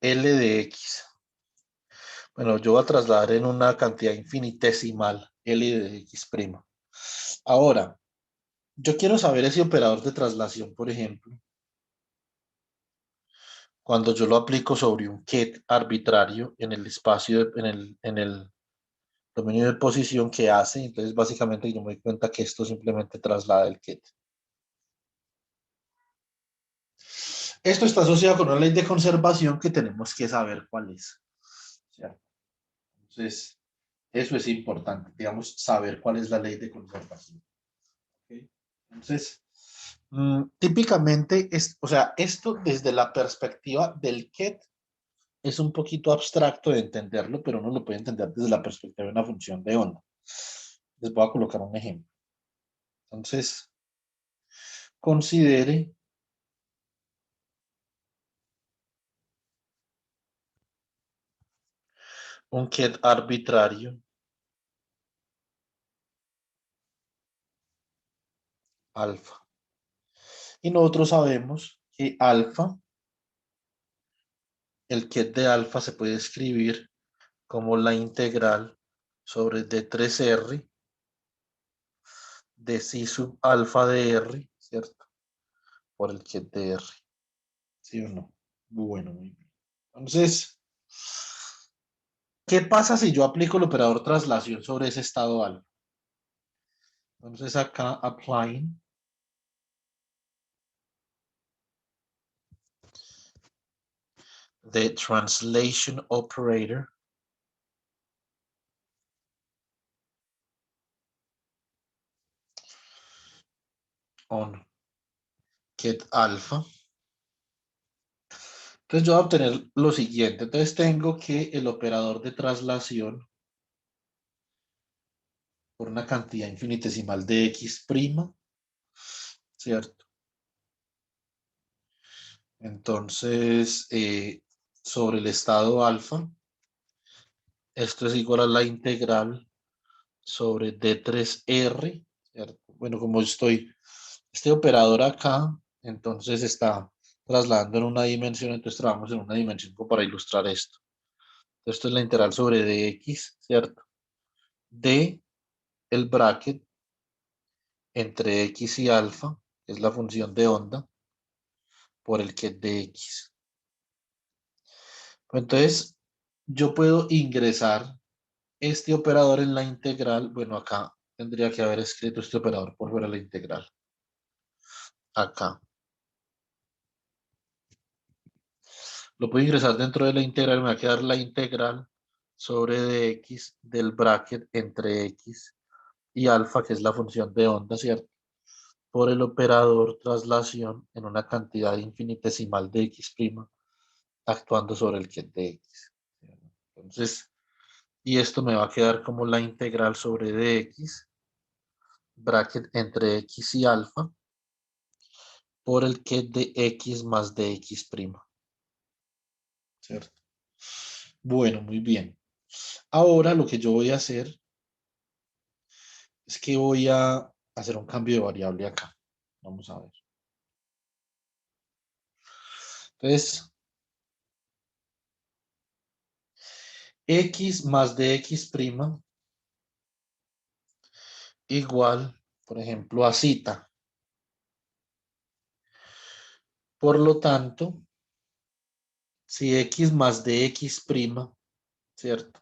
S1: L de X. Bueno, yo voy a trasladar en una cantidad infinitesimal L de X'. Ahora, yo quiero saber ese operador de traslación, por ejemplo, cuando yo lo aplico sobre un ket arbitrario en el espacio, en el dominio de posición que hace. Entonces, básicamente, yo me doy cuenta que esto simplemente traslada el ket. Esto está asociado con una ley de conservación que tenemos que saber cuál es, ¿cierto? Entonces, eso es importante, digamos, saber cuál es la ley de conservación. ¿Ok? Entonces, típicamente, o sea, esto desde la perspectiva del ket es un poquito abstracto de entenderlo, pero uno lo puede entender desde la perspectiva de una función de onda. Les voy a colocar un ejemplo. Entonces, considere un ket arbitrario alfa. Y nosotros sabemos que alfa, el ket de alfa se puede escribir como la integral sobre D3R de psi sub alfa de R, ¿cierto? Por el que es de R. ¿Sí o no? Bueno, muy bien. Entonces, ¿qué pasa si yo aplico el operador traslación sobre ese estado alfa? Entonces acá, applying the translation operator on get alpha. Entonces yo voy a obtener lo siguiente. Entonces tengo que el operador de traslación por una cantidad infinitesimal de x', ¿cierto? Entonces, sobre el estado alfa, esto es igual a la integral sobre D3R, ¿cierto? Bueno, como este operador acá, entonces está trasladando en una dimensión, entonces trabajamos en una dimensión como para ilustrar esto. Esto es la integral sobre dx, ¿cierto? De el bracket entre x y alfa, que es la función de onda, por el que es de x. Entonces, yo puedo ingresar este operador en la integral. Bueno, acá tendría que haber escrito este operador por fuera de la integral. Acá. Lo puedo ingresar dentro de la integral. Me va a quedar la integral sobre dx del bracket entre x y alfa, que es la función de onda, ¿cierto? Por el operador traslación en una cantidad infinitesimal de x' actuando sobre el que es de x. Entonces, y esto me va a quedar como la integral sobre dx, bracket entre x y alfa, por el que de x más de x'. ¿Cierto? Bueno, muy bien. Ahora lo que yo voy a hacer es que voy a hacer un cambio de variable acá. Vamos a ver. Entonces, x más de x' igual, por ejemplo, a cita. Por lo tanto, si x más de x', ¿cierto?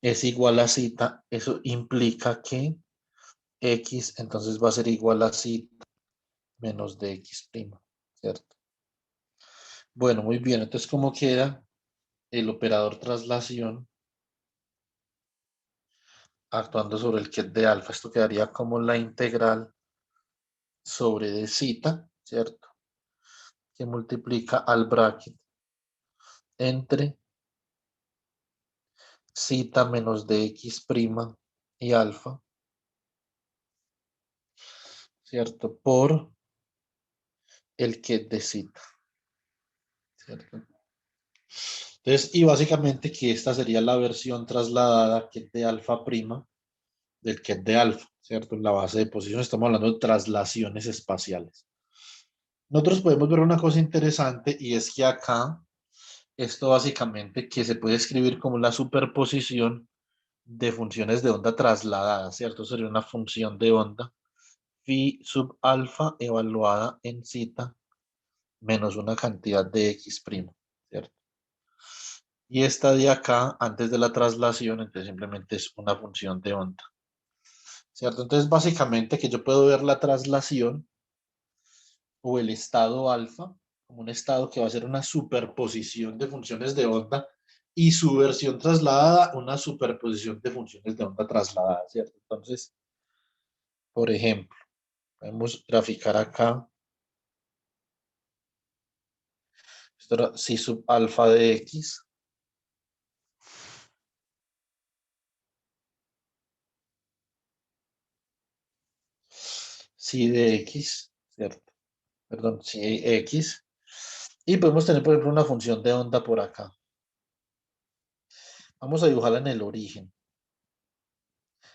S1: Es igual a cita, eso implica que x entonces va a ser igual a cita menos de x', ¿cierto? Bueno, muy bien. Entonces, ¿cómo queda el operador traslación actuando sobre el que es de alfa? Esto quedaría como la integral sobre de cita, ¿cierto? Que multiplica al bracket entre cita menos de x' y alfa, ¿cierto? Por el que es de cita, ¿cierto? Entonces, y básicamente que esta sería la versión trasladada que es de alfa prima del que es de alfa, ¿cierto? En la base de posición estamos hablando de traslaciones espaciales. Nosotros podemos ver una cosa interesante y es que acá, esto básicamente que se puede escribir como la superposición de funciones de onda trasladadas, ¿cierto? Sería una función de onda phi sub alfa evaluada en zeta menos una cantidad de x', ¿cierto? Y esta de acá, antes de la traslación, entonces simplemente es una función de onda, ¿cierto? Entonces básicamente que yo puedo ver la traslación o el estado alfa como un estado que va a ser una superposición de funciones de onda y su versión trasladada una superposición de funciones de onda trasladadas, ¿cierto? Entonces, por ejemplo, podemos graficar acá, esto era si sub alfa de x, si de x, ¿cierto? Perdón, si de x, y podemos tener, por ejemplo, una función de onda por acá. Vamos a dibujarla en el origen.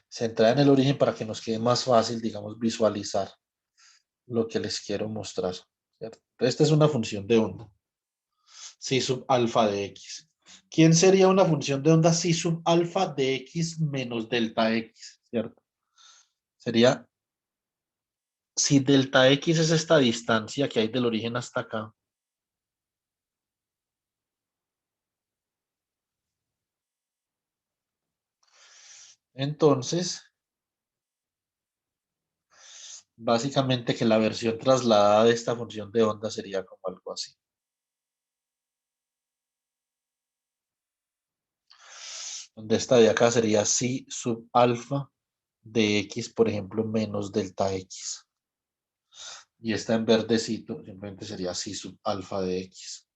S1: Centrada en el origen para que nos quede más fácil, digamos, visualizar lo que les quiero mostrar, ¿cierto? Esta es una función de onda, si sub alfa de x. ¿Quién sería una función de onda psi sub alfa de x menos delta x? ¿Cierto? Sería, si delta x es esta distancia que hay del origen hasta acá, entonces, básicamente que la versión trasladada de esta función de onda sería como algo así. Donde esta de acá sería psi sub alfa de x, por ejemplo, menos delta x. Y esta en verdecito simplemente sería psi sub alfa de x.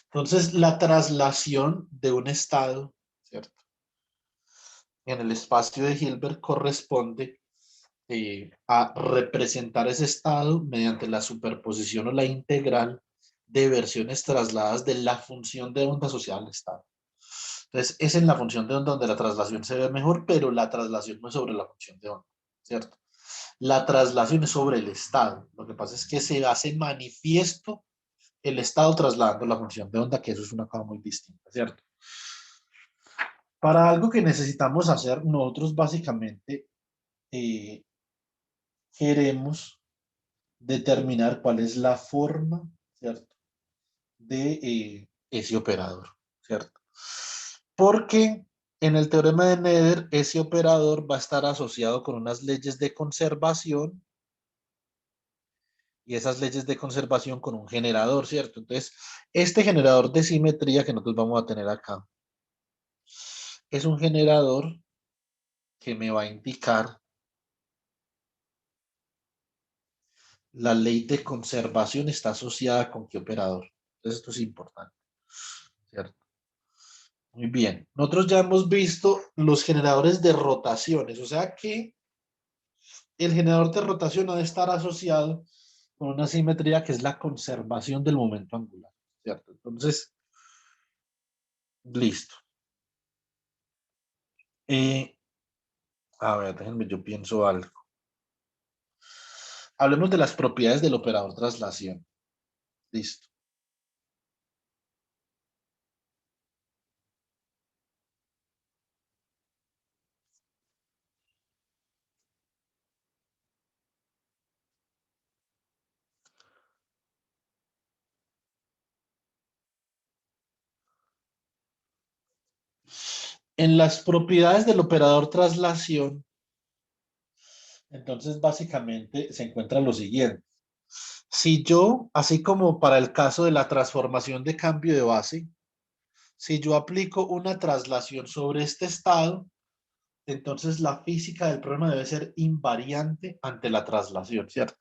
S1: Entonces, la traslación de un estado, ¿cierto? En el espacio de Hilbert corresponde a representar ese estado mediante la superposición o la integral de versiones trasladadas de la función de onda asociada al estado. Entonces, es en la función de onda donde la traslación se ve mejor, pero la traslación no es sobre la función de onda, ¿cierto? La traslación es sobre el estado. Lo que pasa es que se hace manifiesto el estado trasladando la función de onda, que eso es una cosa muy distinta, ¿cierto? Para algo que necesitamos hacer, nosotros básicamente eh, queremos determinar cuál es la forma, ¿cierto? De ese operador, ¿cierto? Porque en el teorema de Nether, ese operador va a estar asociado con unas leyes de conservación y esas leyes de conservación con un generador, ¿cierto? Entonces, este generador de simetría que nosotros vamos a tener acá es un generador que me va a indicar la ley de conservación está asociada con qué operador. Entonces, esto es importante, ¿cierto? Muy bien. Nosotros ya hemos visto los generadores de rotaciones, o sea que el generador de rotación ha de estar asociado con una simetría que es la conservación del momento angular, ¿cierto? Entonces, listo. Eh, a ver, déjenme, yo pienso algo. Hablemos de las propiedades del operador traslación. Listo. En las propiedades del operador traslación, entonces básicamente se encuentra lo siguiente. Si yo, así como para el caso de la transformación de cambio de base, si yo aplico una traslación sobre este estado, entonces la física del problema debe ser invariante ante la traslación, ¿cierto?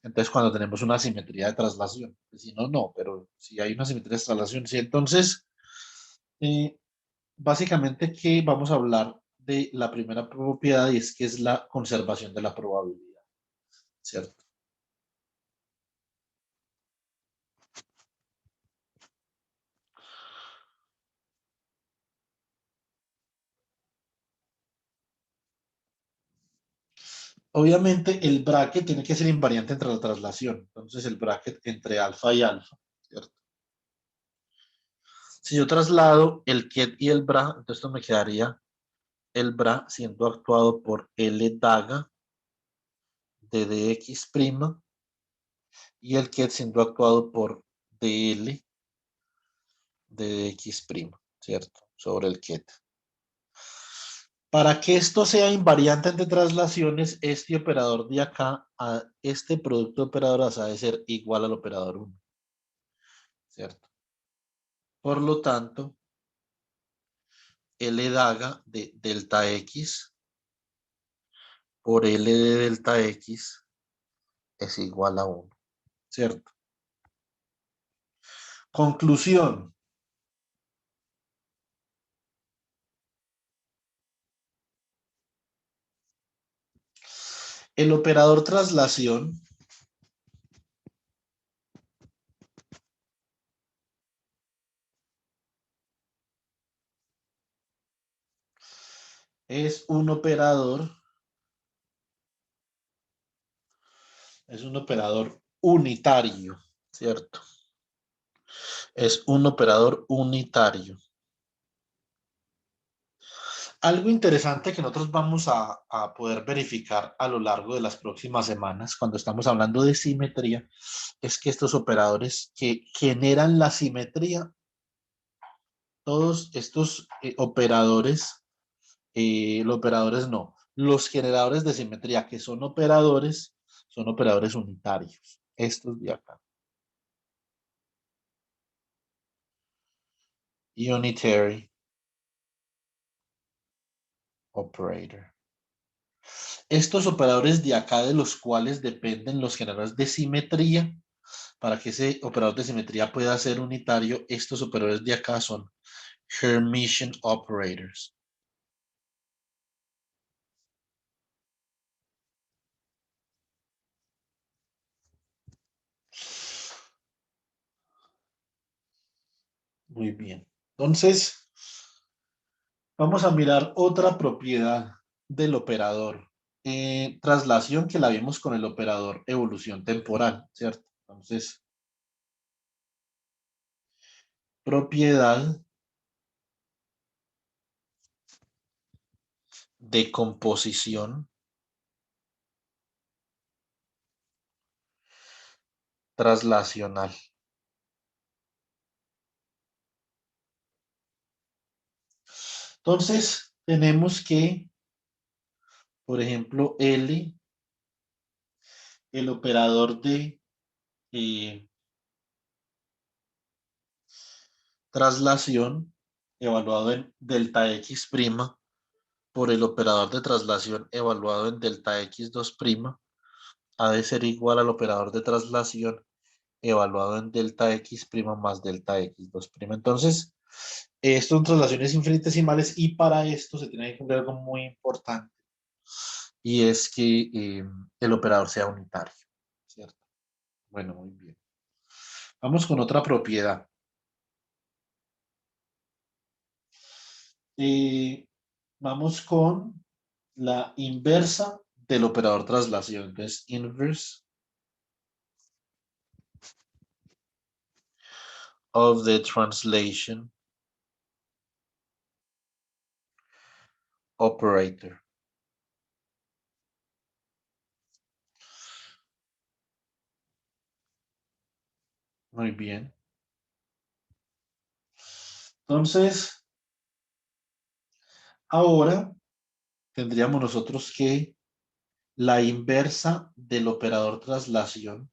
S1: Entonces cuando tenemos una simetría de traslación, si no, no, pero si hay una simetría de traslación, sí. Entonces, eh, básicamente que vamos a hablar de la primera propiedad y es que es la conservación de la probabilidad, ¿cierto? Obviamente el bracket tiene que ser invariante entre la traslación, entonces el bracket entre alfa y alfa, ¿cierto? Si yo traslado el ket y el bra, entonces esto me quedaría el bra siendo actuado por L daga de dx' y el ket siendo actuado por dl de dx', ¿cierto? Sobre el ket. Para que esto sea invariante entre traslaciones, este operador de acá, a este producto de operadoras ha de ser igual al operador 1, ¿cierto? Por lo tanto, L daga de delta X por L de delta X es igual a 1, ¿cierto? Conclusión. El operador traslación es un operador unitario, ¿cierto? Es un operador unitario. Algo interesante que nosotros vamos a poder verificar a lo largo de las próximas semanas, cuando estamos hablando de simetría, es que estos operadores que generan la simetría, todos estos los operadores no, los generadores de simetría que son operadores unitarios. Estos de acá. Unitary operator. Estos operadores de acá, de los cuales dependen los generadores de simetría, para que ese operador de simetría pueda ser unitario, estos operadores de acá son Hermitian operators. Muy bien. Entonces, vamos a mirar otra propiedad del operador. Traslación, que la vimos con el operador evolución temporal, ¿cierto? Entonces, propiedad de composición traslacional. Entonces, tenemos que, por ejemplo, L, el operador de traslación evaluado en delta X' por el operador de traslación evaluado en delta X2' ha de ser igual al operador de traslación evaluado en delta X' más delta X2'. Entonces, esto son traslaciones infinitesimales y para esto se tiene que cumplir algo muy importante y es que el operador sea unitario, ¿cierto? Bueno, muy bien. Vamos con otra propiedad. Vamos con la inversa del operador traslación. Entonces, inverse of the translation operator. Muy bien. Entonces, ahora tendríamos nosotros que la inversa del operador traslación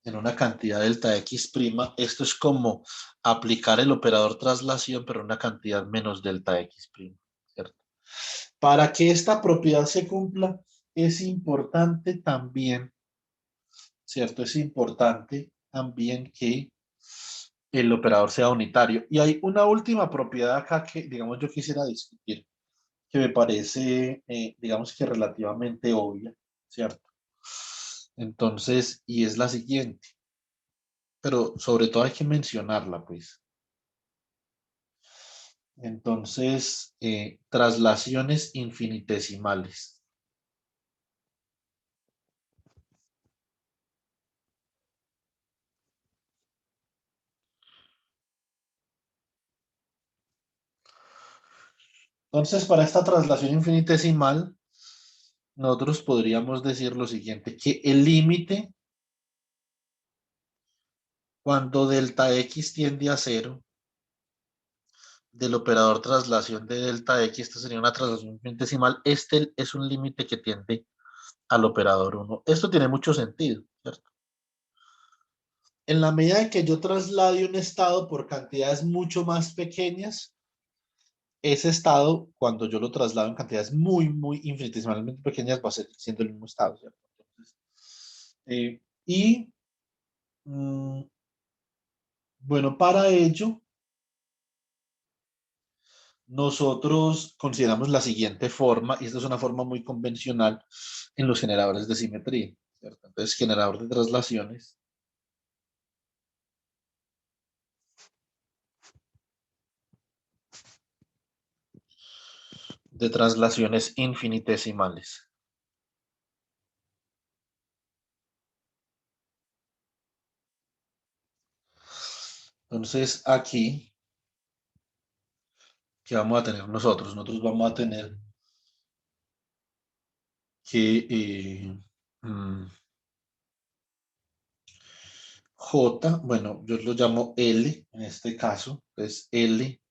S1: en una cantidad delta X', esto es como aplicar el operador traslación, pero en una cantidad menos delta X', ¿cierto? Para que esta propiedad se cumpla, es importante también, ¿cierto? Es importante también que el operador sea unitario. Y hay una última propiedad acá que, digamos, yo quisiera discutir, que me parece, digamos que relativamente obvia, ¿cierto? Entonces, y es la siguiente, pero sobre todo hay que mencionarla, pues. Entonces, traslaciones infinitesimales. Entonces, para esta traslación infinitesimal, nosotros podríamos decir lo siguiente, que el límite cuando delta X tiende a cero del operador traslación de delta X, esta sería una traslación infinitesimal, este es un límite que tiende al operador 1. Esto tiene mucho sentido, ¿cierto? En la medida en que yo traslade un estado por cantidades mucho más pequeñas, ese estado, cuando yo lo traslado en cantidades muy infinitesimalmente pequeñas, va a seguir siendo el mismo estado, ¿cierto? Entonces, y bueno, para ello, nosotros consideramos la siguiente forma, y esta es una forma muy convencional en los generadores de simetría, ¿cierto? Entonces, generador de traslaciones infinitesimales. Entonces aquí, ¿qué vamos a tener nosotros? Nosotros vamos a tener que mm, J, bueno, yo lo llamo L en este caso, entonces L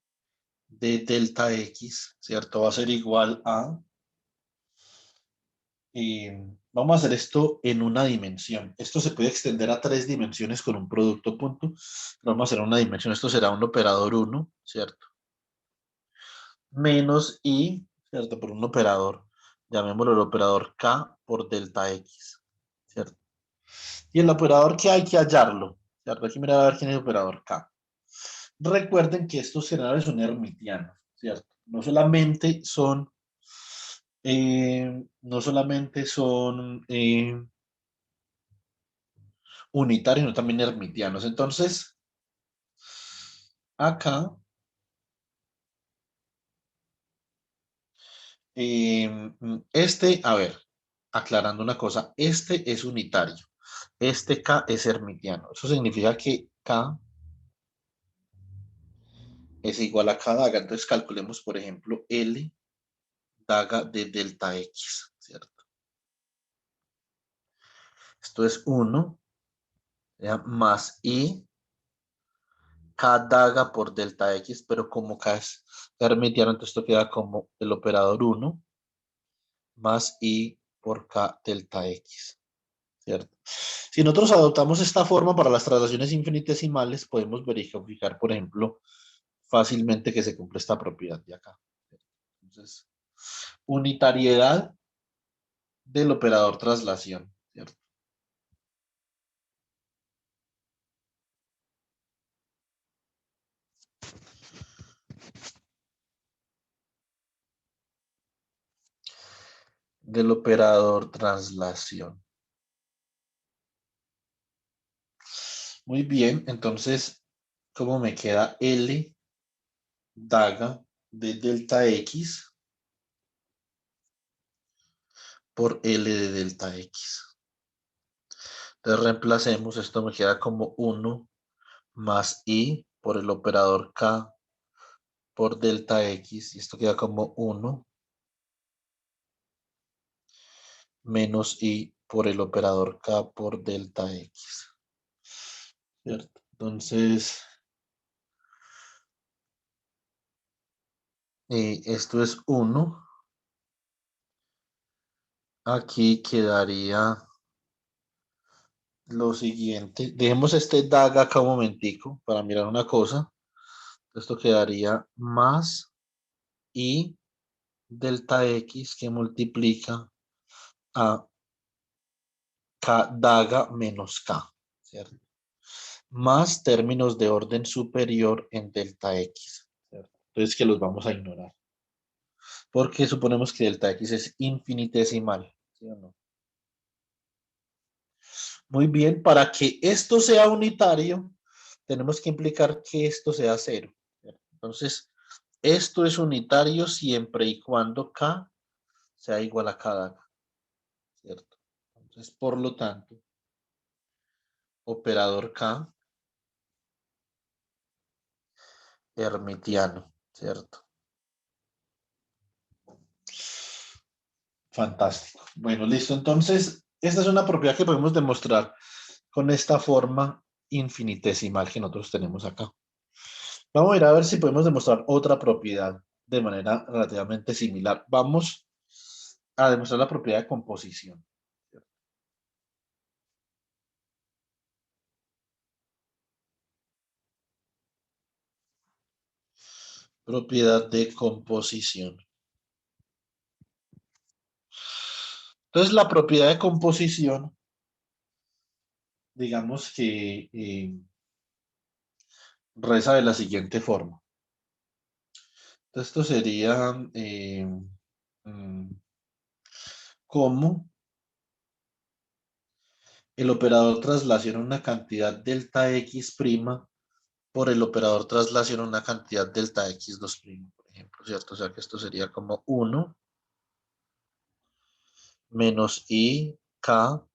S1: de delta X, ¿cierto? Va a ser igual a, vamos a hacer esto en una dimensión. Esto se puede extender a 3 dimensiones con un producto punto, pero vamos a hacer una dimensión. Esto será un operador 1, ¿cierto? Menos I, ¿cierto? Por un operador, llamémoslo el operador K por delta X, ¿cierto? Y el operador que hay que hallarlo, ¿cierto? Aquí mirar a ver quién es el operador K. Recuerden que estos generadores son hermitianos, ¿cierto? No solamente son unitarios, sino también hermitianos. Entonces, acá, a ver, aclarando una cosa, este es unitario, este K es hermitiano. Eso significa que K es igual a K daga. Entonces, calculemos, por ejemplo, L daga de delta X, ¿cierto? Esto es 1 más I K daga por delta X, pero como K es hermitiano, entonces esto queda como el operador 1 más I por K delta X, ¿cierto? Si nosotros adoptamos esta forma para las traslaciones infinitesimales, podemos verificar, por ejemplo, fácilmente que se cumple esta propiedad de acá. Entonces, unitariedad del operador traslación, ¿cierto? Del operador traslación. Muy bien, entonces, ¿cómo me queda L daga de delta X por L de delta X? Entonces reemplacemos, esto me queda como 1 más I por el operador K por delta X, y esto queda como 1 menos I por el operador K por delta X, ¿cierto? Entonces, esto es 1. Aquí quedaría lo siguiente. Dejemos este DAG acá un momentico para mirar una cosa. Esto quedaría más I delta X que multiplica a K daga menos K, ¿cierto? Más términos de orden superior en delta X, ¿cierto? Entonces que los vamos a ignorar. Porque suponemos que delta X es infinitesimal, ¿sí o no? Muy bien, para que esto sea unitario, tenemos que implicar que esto sea cero, ¿cierto? Entonces, esto es unitario siempre y cuando K sea igual a K daga, ¿cierto? Entonces, por lo tanto, operador K hermitiano, ¿cierto? Fantástico. Bueno, listo. Entonces, esta es una propiedad que podemos demostrar con esta forma infinitesimal que nosotros tenemos acá. Vamos a ir a ver si podemos demostrar otra propiedad de manera relativamente similar. Vamos a demostrar la propiedad de composición. Propiedad de composición. Entonces, la propiedad de composición, digamos que reza de la siguiente forma. Entonces, esto sería mm, como el operador traslaciona una cantidad delta X' por el operador traslaciona una cantidad delta X2', por ejemplo, ¿cierto? O sea que esto sería como 1 menos I K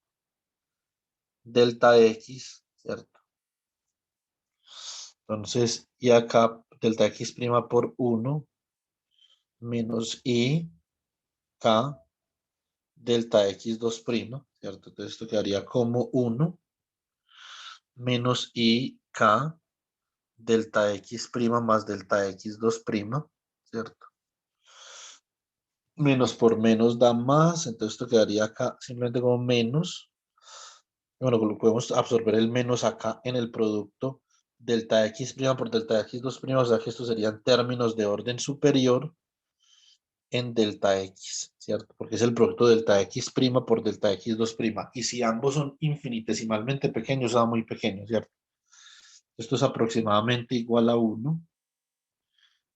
S1: delta X, ¿cierto? Entonces, y acá delta x' por 1 menos i k delta x2', ¿cierto? Entonces esto quedaría como 1 menos i k delta x' más delta x2', ¿cierto? Menos por menos da más, entonces esto quedaría acá simplemente como menos. Bueno, podemos absorber el menos acá en el producto delta x' por delta x2', o sea que esto serían términos de orden superior en delta x, ¿cierto? Porque es el producto delta x' por delta x2'. Y si ambos son infinitesimalmente pequeños, da muy pequeño, ¿cierto? Esto es aproximadamente igual a 1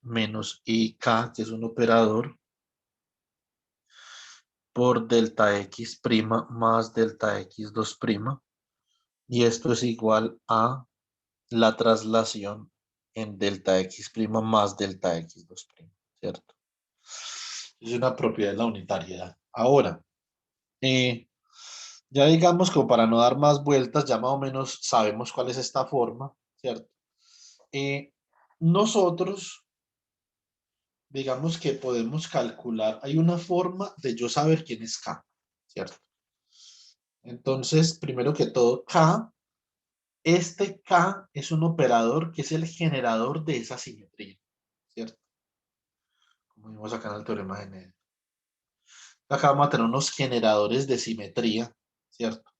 S1: menos ik, que es un operador, por delta x' más delta x2'. Y esto es igual a la traslación en delta x' más delta x2', ¿cierto? Es una propiedad de la unitariedad. Ahora, eh, ya digamos, como para no dar más vueltas, ya más o menos sabemos cuál es esta forma, ¿cierto? Nosotros, digamos que podemos calcular, hay una forma de yo saber quién es K, ¿cierto? Entonces, primero que todo, este K es un operador que es el generador de esa simetría, ¿cierto? Como vimos acá en el teorema de Neder. Acá vamos a tener unos generadores de simetría, ¿cierto?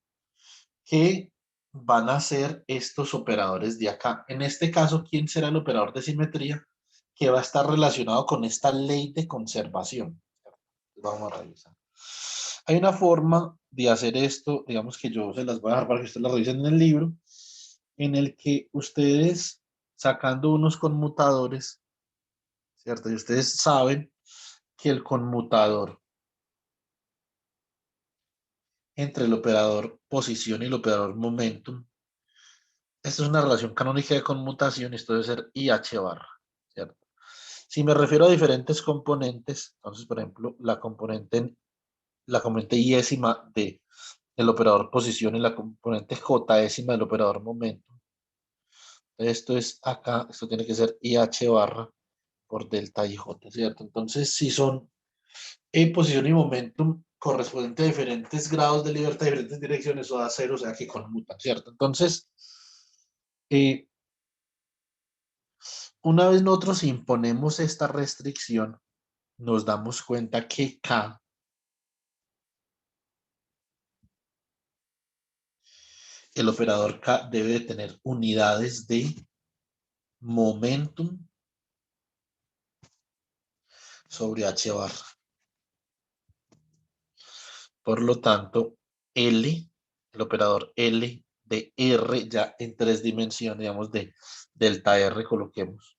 S1: Que van a ser estos operadores de acá. En este caso, ¿quién será el operador de simetría? Que va a estar relacionado con esta ley de conservación. Vamos a revisar. Hay una forma de hacer esto, digamos que yo se las voy a dejar para que ustedes la revisen en el libro, en el que ustedes, sacando unos conmutadores, ¿cierto? Y ustedes saben que el conmutador entre el operador posición y el operador momentum, esta es una relación canónica de conmutación, esto debe ser IH barra, ¿cierto? Si me refiero a diferentes componentes, entonces, por ejemplo, la componente iésima del operador posición y la componente jésima del operador momentum, esto es acá, esto tiene que ser IH barra por delta IJ, ¿cierto? Entonces, si son posición y momentum correspondientes a diferentes grados de libertad, diferentes direcciones, o da cero, o sea que conmutan, ¿cierto? Entonces, eh, una vez nosotros imponemos esta restricción, nos damos cuenta que K, el operador K, debe tener unidades de momentum sobre H barra. Por lo tanto, L, el operador L de R ya en 3 dimensiones, digamos de delta R, coloquemos,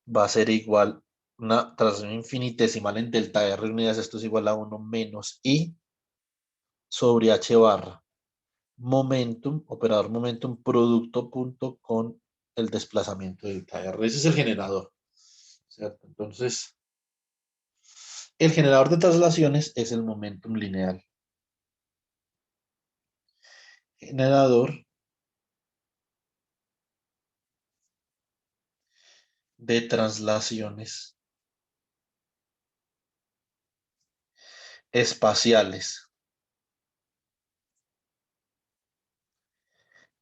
S1: va a ser igual una traslación infinitesimal en delta R unidas, esto es igual a 1 menos I sobre H barra. Momentum, operador momentum, producto punto con el desplazamiento de delta R. Ese es el generador, ¿cierto? Entonces, el generador de traslaciones es el momentum lineal. Generador de traslaciones espaciales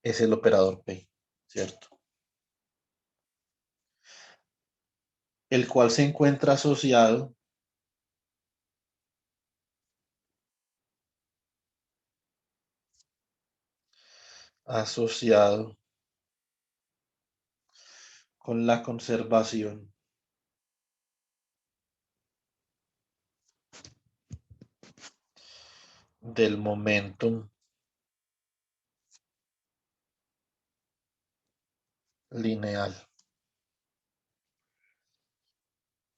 S1: es el operador P, ¿cierto? El cual se encuentra asociado con la conservación del momentum lineal.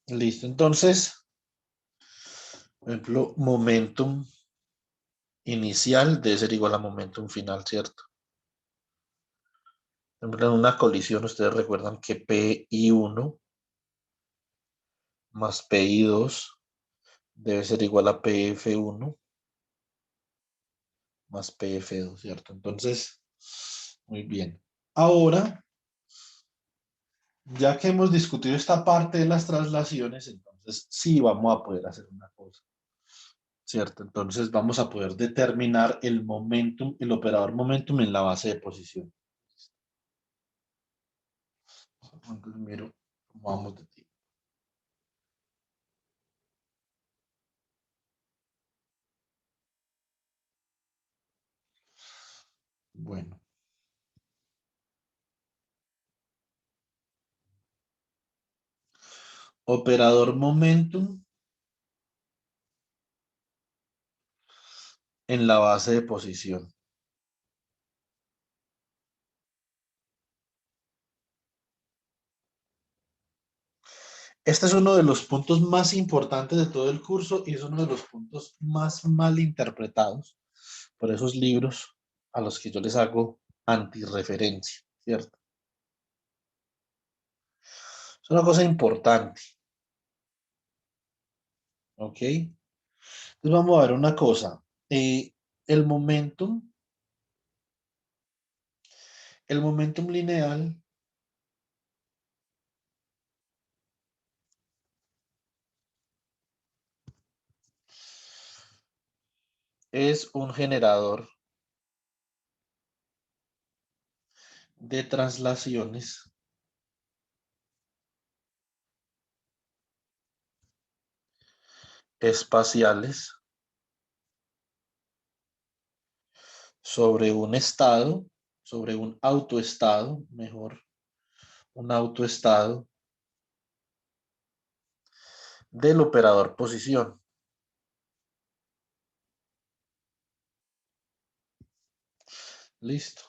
S1: Listo, entonces, por ejemplo, momentum inicial debe ser igual a momentum final, ¿cierto? Por ejemplo, en una colisión, ustedes recuerdan que PI1 más PI2 debe ser igual a PF1 más PF2, ¿cierto? Entonces, muy bien. Ahora, ya que hemos discutido esta parte de las traslaciones, entonces sí vamos a poder hacer una cosa, ¿cierto? Entonces vamos a poder determinar el momentum, el operador momentum en la base de posición. Entonces miro cómo vamos de tiempo. Bueno. Operador momentum en la base de posición. Este es uno de los puntos más importantes de todo el curso y es uno de los puntos más mal interpretados por esos libros a los que yo les hago antirreferencia, ¿cierto? Es una cosa importante, ¿ok? Entonces vamos a ver una cosa. El momentum, el momentum lineal es un generador de traslaciones espaciales sobre un estado, sobre un autoestado, mejor, un autoestado del operador posición. Listo.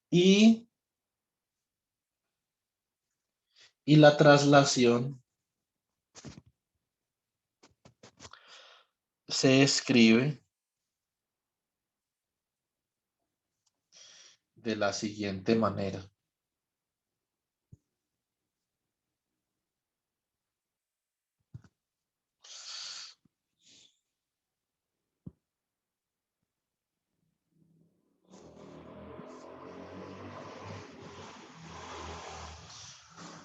S1: Y, y la traslación se escribe de la siguiente manera.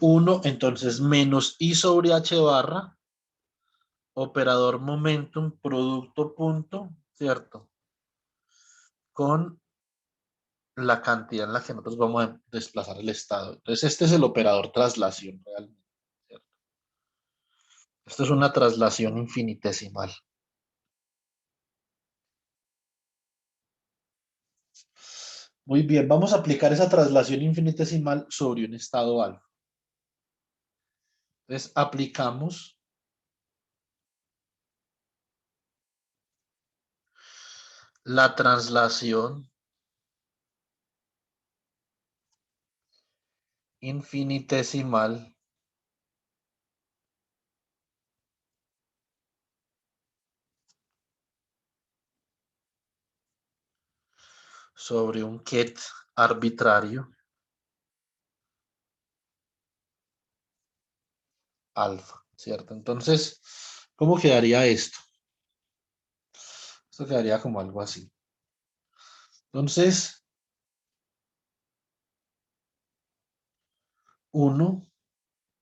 S1: Uno, entonces, menos I sobre H barra, operador momentum, producto punto, ¿cierto? Con la cantidad en la que nosotros vamos a desplazar el estado. Entonces, este es el operador traslación realmente, ¿cierto? Esto es una traslación infinitesimal. Muy bien, vamos a aplicar esa traslación infinitesimal sobre un estado alfa. Entonces, aplicamos la traslación infinitesimal sobre un ket arbitrario alfa, ¿cierto? Entonces, ¿cómo quedaría esto? Esto quedaría como algo así. Entonces, 1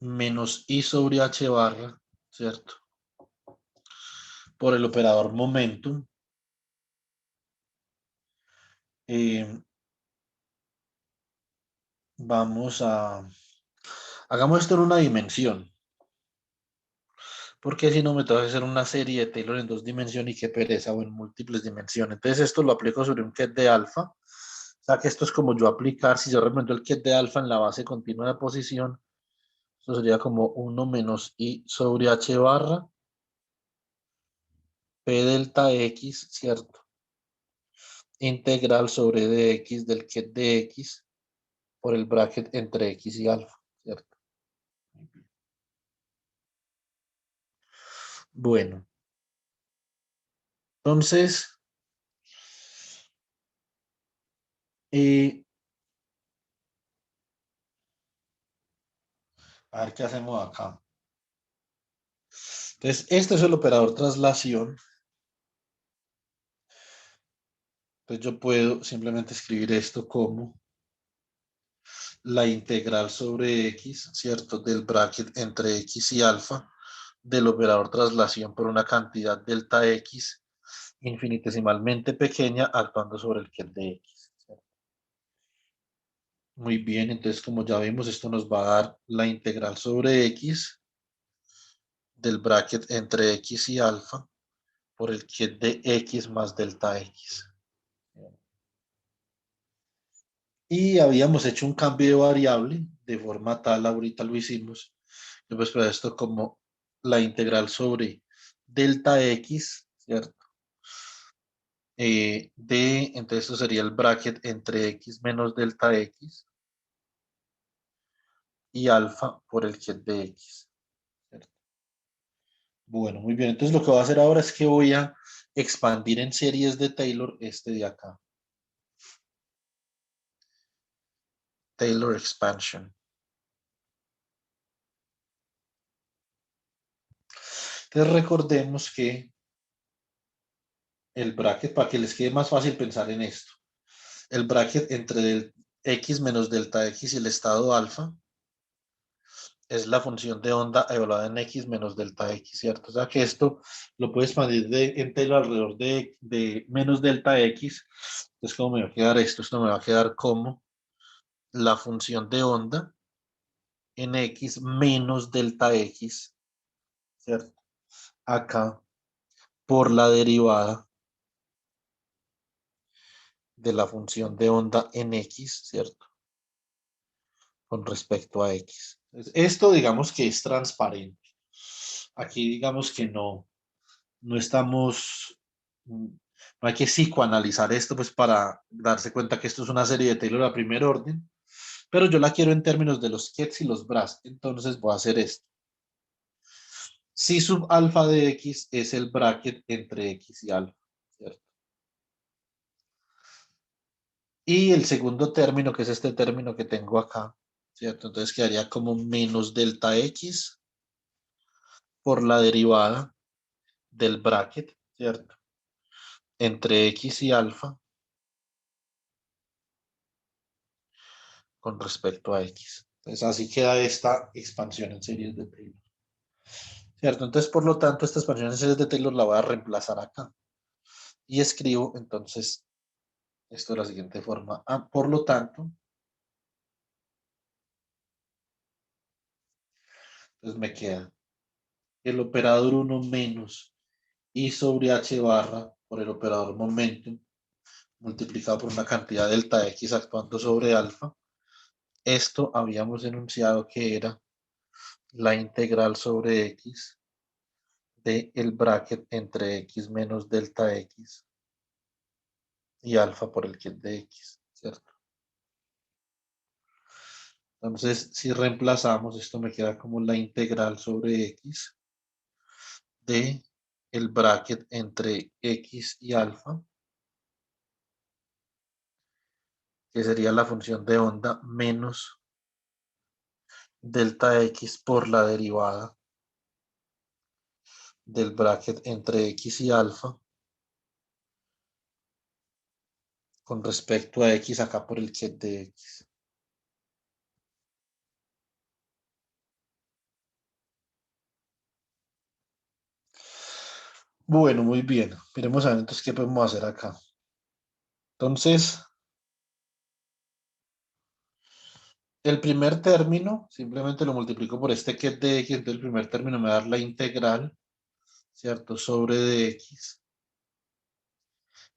S1: menos I sobre H barra, ¿cierto? Por el operador momentum. Eh, vamos a... Hagamos esto en una dimensión. Porque si no me tengo que hacer una serie de Taylor en 2 dimensiones y qué pereza, o en múltiples dimensiones. Entonces esto lo aplico sobre un ket de alfa. O sea que esto es como yo aplicar, si yo represento el ket de alfa en la base continua de posición, esto sería como 1 menos I sobre H barra, P delta X, ¿cierto? Integral sobre dx del ket de X por el bracket entre X y alfa, ¿cierto? Bueno, entonces, eh, a ver qué hacemos acá. Entonces, este es el operador traslación Entonces yo puedo simplemente escribir esto como la integral sobre x, ¿cierto? Del bracket entre x y alfa del operador traslación por una cantidad delta x infinitesimalmente pequeña actuando sobre el ket de x. ¿Cierto? Muy bien, entonces como ya vimos, esto nos va a dar la integral sobre x del bracket entre x y alfa por el ket de x más delta x. Y habíamos hecho un cambio de variable de forma tal, ahorita lo hicimos, yo pues para esto como la integral sobre delta x, ¿cierto? Entonces esto sería el bracket entre x menos delta x y alfa por el ket de x, ¿cierto? Bueno, muy bien, entonces lo que voy a hacer ahora es que voy a expandir en series de Taylor este de acá. Taylor expansion. Entonces recordemos que el bracket, para que les quede más fácil pensar en esto, el bracket entre el x menos delta x y el estado alfa es la función de onda evaluada en x menos delta x, ¿cierto? O sea que esto lo puedes expandir en Taylor alrededor de menos delta x. Entonces, ¿cómo me va a quedar esto? Esto me va a quedar como la función de onda en x menos delta x, ¿cierto? Acá por la derivada de la función de onda en x, ¿cierto? Con respecto a x. Esto digamos que es transparente. Aquí digamos que no estamos, no hay que psicoanalizar esto pues para darse cuenta que esto es una serie de Taylor a primer orden, pero yo la quiero en términos de los kets y los bras, entonces voy a hacer esto. Si sub alfa de x es el bracket entre x y alfa, ¿cierto? Y el segundo término, que es este término que tengo acá, ¿cierto? Entonces quedaría como menos delta x por la derivada del bracket, ¿cierto? Entre x y alfa con respecto a x. Entonces así queda esta expansión en series de Taylor, ¿cierto? Entonces por lo tanto esta expansión en series de Taylor la voy a reemplazar acá. Y escribo entonces esto de la siguiente forma. Por lo tanto, entonces me queda el operador 1 menos I sobre H barra por el operador momentum multiplicado por una cantidad delta X actuando sobre alfa. Esto habíamos enunciado que era la integral sobre X de el bracket entre X menos delta X y alfa por el ket de X, ¿cierto? Entonces, si reemplazamos, esto me queda como la integral sobre X de el bracket entre X y alfa, que sería la función de onda menos delta X por la derivada del bracket entre X y alfa con respecto a X acá por el ket de X. Bueno, muy bien. Miremos a ver entonces qué podemos hacer acá. Entonces, el primer término, simplemente lo multiplico por este ket de X, entonces el primer término me va a dar la integral, ¿cierto? Sobre de X,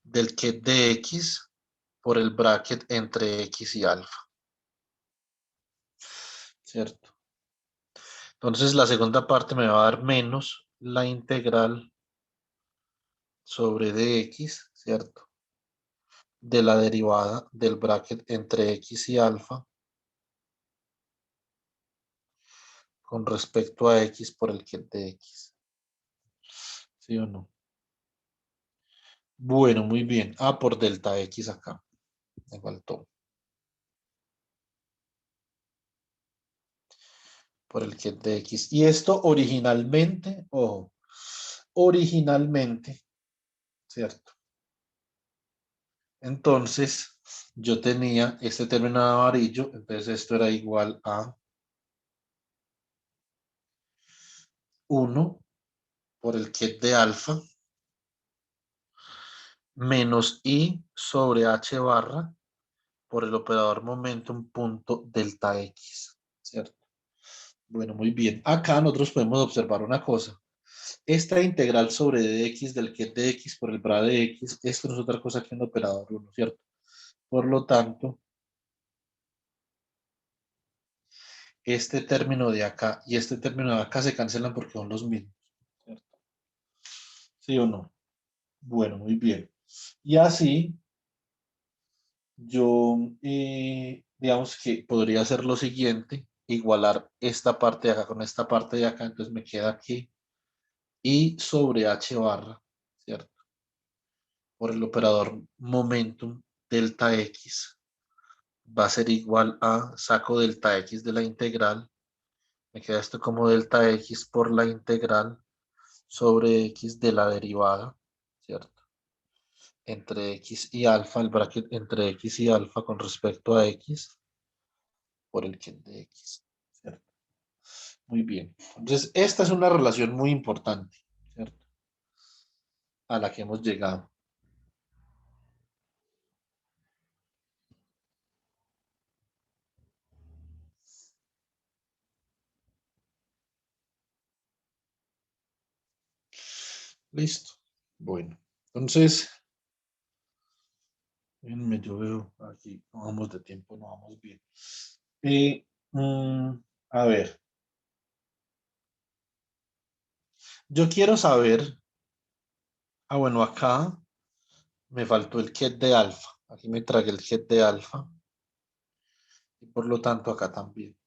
S1: del ket de X por el bracket entre X y alfa, ¿cierto? Entonces la segunda parte me va a dar menos la integral sobre dx, ¿cierto? De la derivada del bracket entre x y alfa con respecto a x por el ket de x. ¿Sí o no? Bueno, muy bien. Por delta x acá. Me faltó. Por el ket de x. Y esto originalmente, ojo, originalmente, ¿cierto? Entonces, yo tenía este término en amarillo, entonces esto era igual a 1 por el ket de alfa menos I sobre H barra por el operador momentum punto delta X, ¿cierto? Bueno, muy bien. Acá nosotros podemos observar una cosa. Esta integral sobre dx del ket de x por el bra de x, esto no es otra cosa que un operador 1, ¿cierto? Por lo tanto, este término de acá y este término de acá se cancelan porque son los mismos, ¿cierto? ¿Sí o no? Bueno, muy bien. Y así, yo, digamos que podría hacer lo siguiente, igualar esta parte de acá con esta parte de acá, entonces me queda aquí y sobre h barra, ¿cierto? Por el operador momentum delta x va a ser igual a saco delta x de la integral, me queda esto como delta x por la integral sobre x de la derivada, ¿cierto? Entre x y alfa, el bracket entre x y alfa con respecto a x por el ket de x, ¿cierto? Muy bien. Entonces, esta es una relación muy importante, ¿cierto? A la que hemos llegado. Listo. Bueno, entonces, yo veo aquí, no vamos de tiempo, no vamos bien. Eh, mm, a ver, yo quiero saber, bueno, acá me faltó el ket de alfa. Aquí me tragué el ket de alfa y por lo tanto acá también.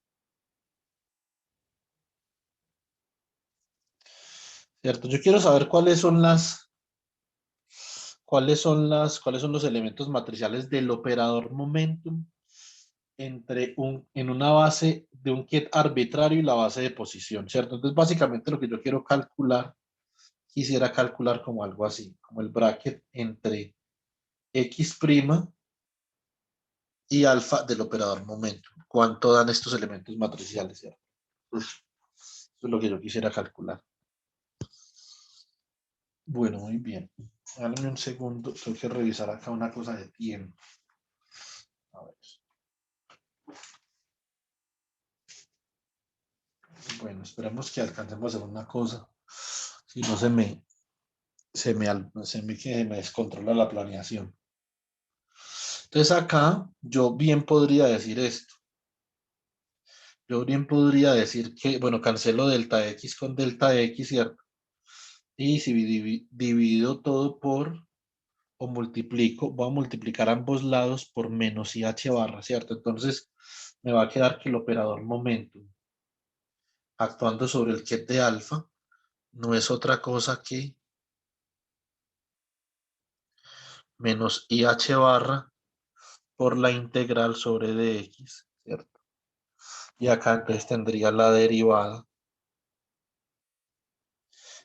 S1: ¿Cierto? Yo quiero saber cuáles son los elementos matriciales del operador momentum en una base de un ket arbitrario y la base de posición, ¿cierto? Entonces, básicamente lo que yo quiero calcular, quisiera calcular como algo así, como el bracket entre x' y alfa del operador momentum. ¿Cuánto dan estos elementos matriciales, ¿cierto? Eso es lo que yo quisiera calcular. Bueno, muy bien. Dame un segundo, tengo que revisar acá una cosa de tiempo. A ver. Bueno, esperemos que alcancemos a hacer una cosa. Si no se me descontrola la planeación. Entonces acá yo bien podría decir esto. Yo bien podría decir que, bueno, cancelo delta x con delta x, ¿cierto? Y si divido todo por, o multiplico, voy a multiplicar ambos lados por menos IH barra, ¿cierto? Entonces me va a quedar que el operador momentum actuando sobre el ket de alfa no es otra cosa que menos IH barra por la integral sobre dx, ¿cierto? Y acá entonces tendría la derivada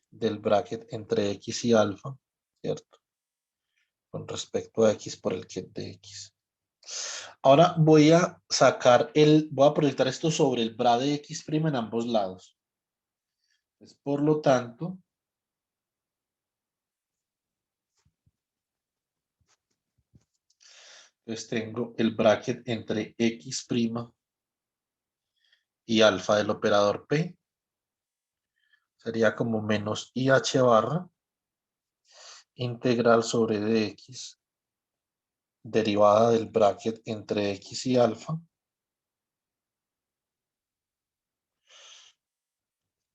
S1: del bracket entre x y alfa, ¿cierto? Con respecto a x por el ket de x. Ahora voy a proyectar esto sobre el bra de x' en ambos lados. Entonces, por lo tanto, entonces tengo el bracket entre x' y alfa del operador P. Sería como menos IH barra integral sobre dx derivada del bracket entre x y alfa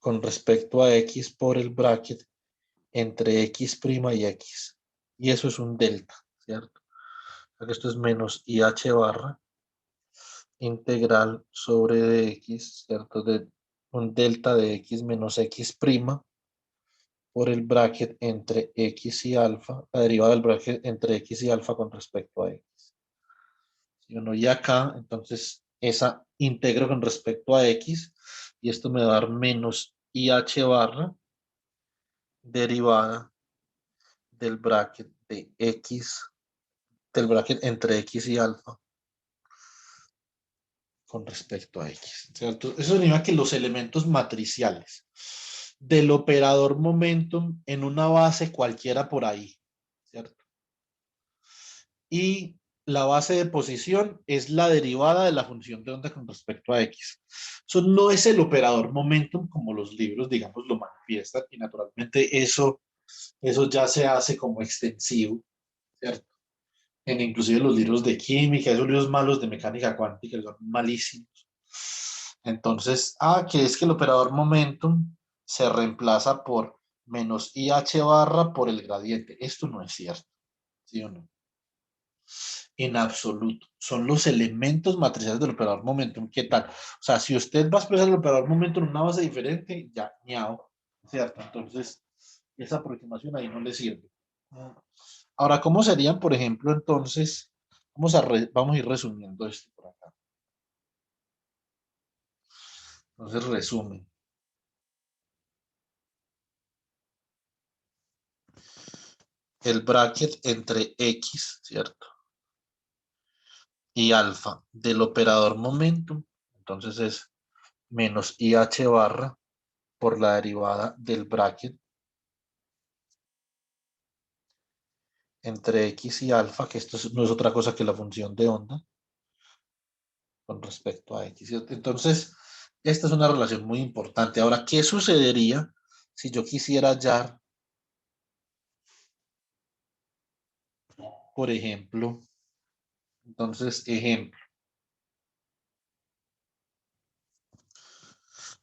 S1: con respecto a x por el bracket entre x' y x. Y eso es un delta, ¿cierto? O sea que esto es menos IH barra integral sobre dx, ¿cierto? De un delta de x menos x' por el bracket entre x y alfa, la derivada del bracket entre x y alfa con respecto a x. ¿Sí o no? Y acá, entonces, esa integro con respecto a x y esto me va a dar menos IH barra derivada del bracket de x del bracket entre X y alfa con respecto a X, ¿cierto? Eso significa que los elementos matriciales del operador momentum en una base cualquiera por ahí, ¿cierto? Y la base de posición es la derivada de la función de onda con respecto a X. Eso no es el operador momentum como los libros, digamos, lo manifiestan y naturalmente eso ya se hace como extensivo, ¿cierto? En inclusive los libros de química, esos libros malos de mecánica cuántica, son malísimos. Entonces, que es que el operador momentum se reemplaza por menos IH barra por el gradiente. Esto no es cierto, ¿sí o no? En absoluto. Son los elementos matriciales del operador momentum. ¿Qué tal? O sea, si usted va a expresar el operador momentum en una base diferente, ya, ñao, ¿cierto? Entonces, esa aproximación ahí no le sirve. Ahora, ¿cómo serían, por ejemplo, entonces? Vamos a ir resumiendo esto por acá. Entonces, resumen. El bracket entre X, ¿cierto? Y alfa del operador momentum. Entonces es menos IH barra por la derivada del bracket entre X y alfa, que esto no es otra cosa que la función de onda con respecto a X. Entonces, esta es una relación muy importante. Ahora, ¿qué sucedería si yo quisiera hallar, por ejemplo, ejemplo,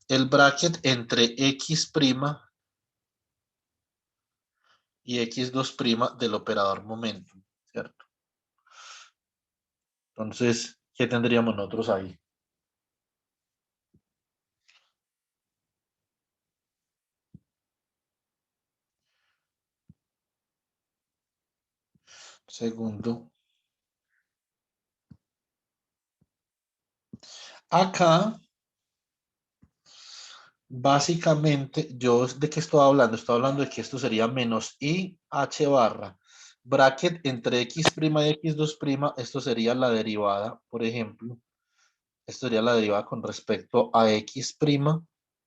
S1: el bracket entre X' y X2' del operador momentum, ¿cierto? Entonces, ¿qué tendríamos nosotros ahí? Segundo. Acá, básicamente, ¿yo de qué estoy hablando? Estoy hablando de que esto sería menos IH barra. Bracket entre X' y X2', esto sería la derivada, por ejemplo. Esto sería la derivada con respecto a X'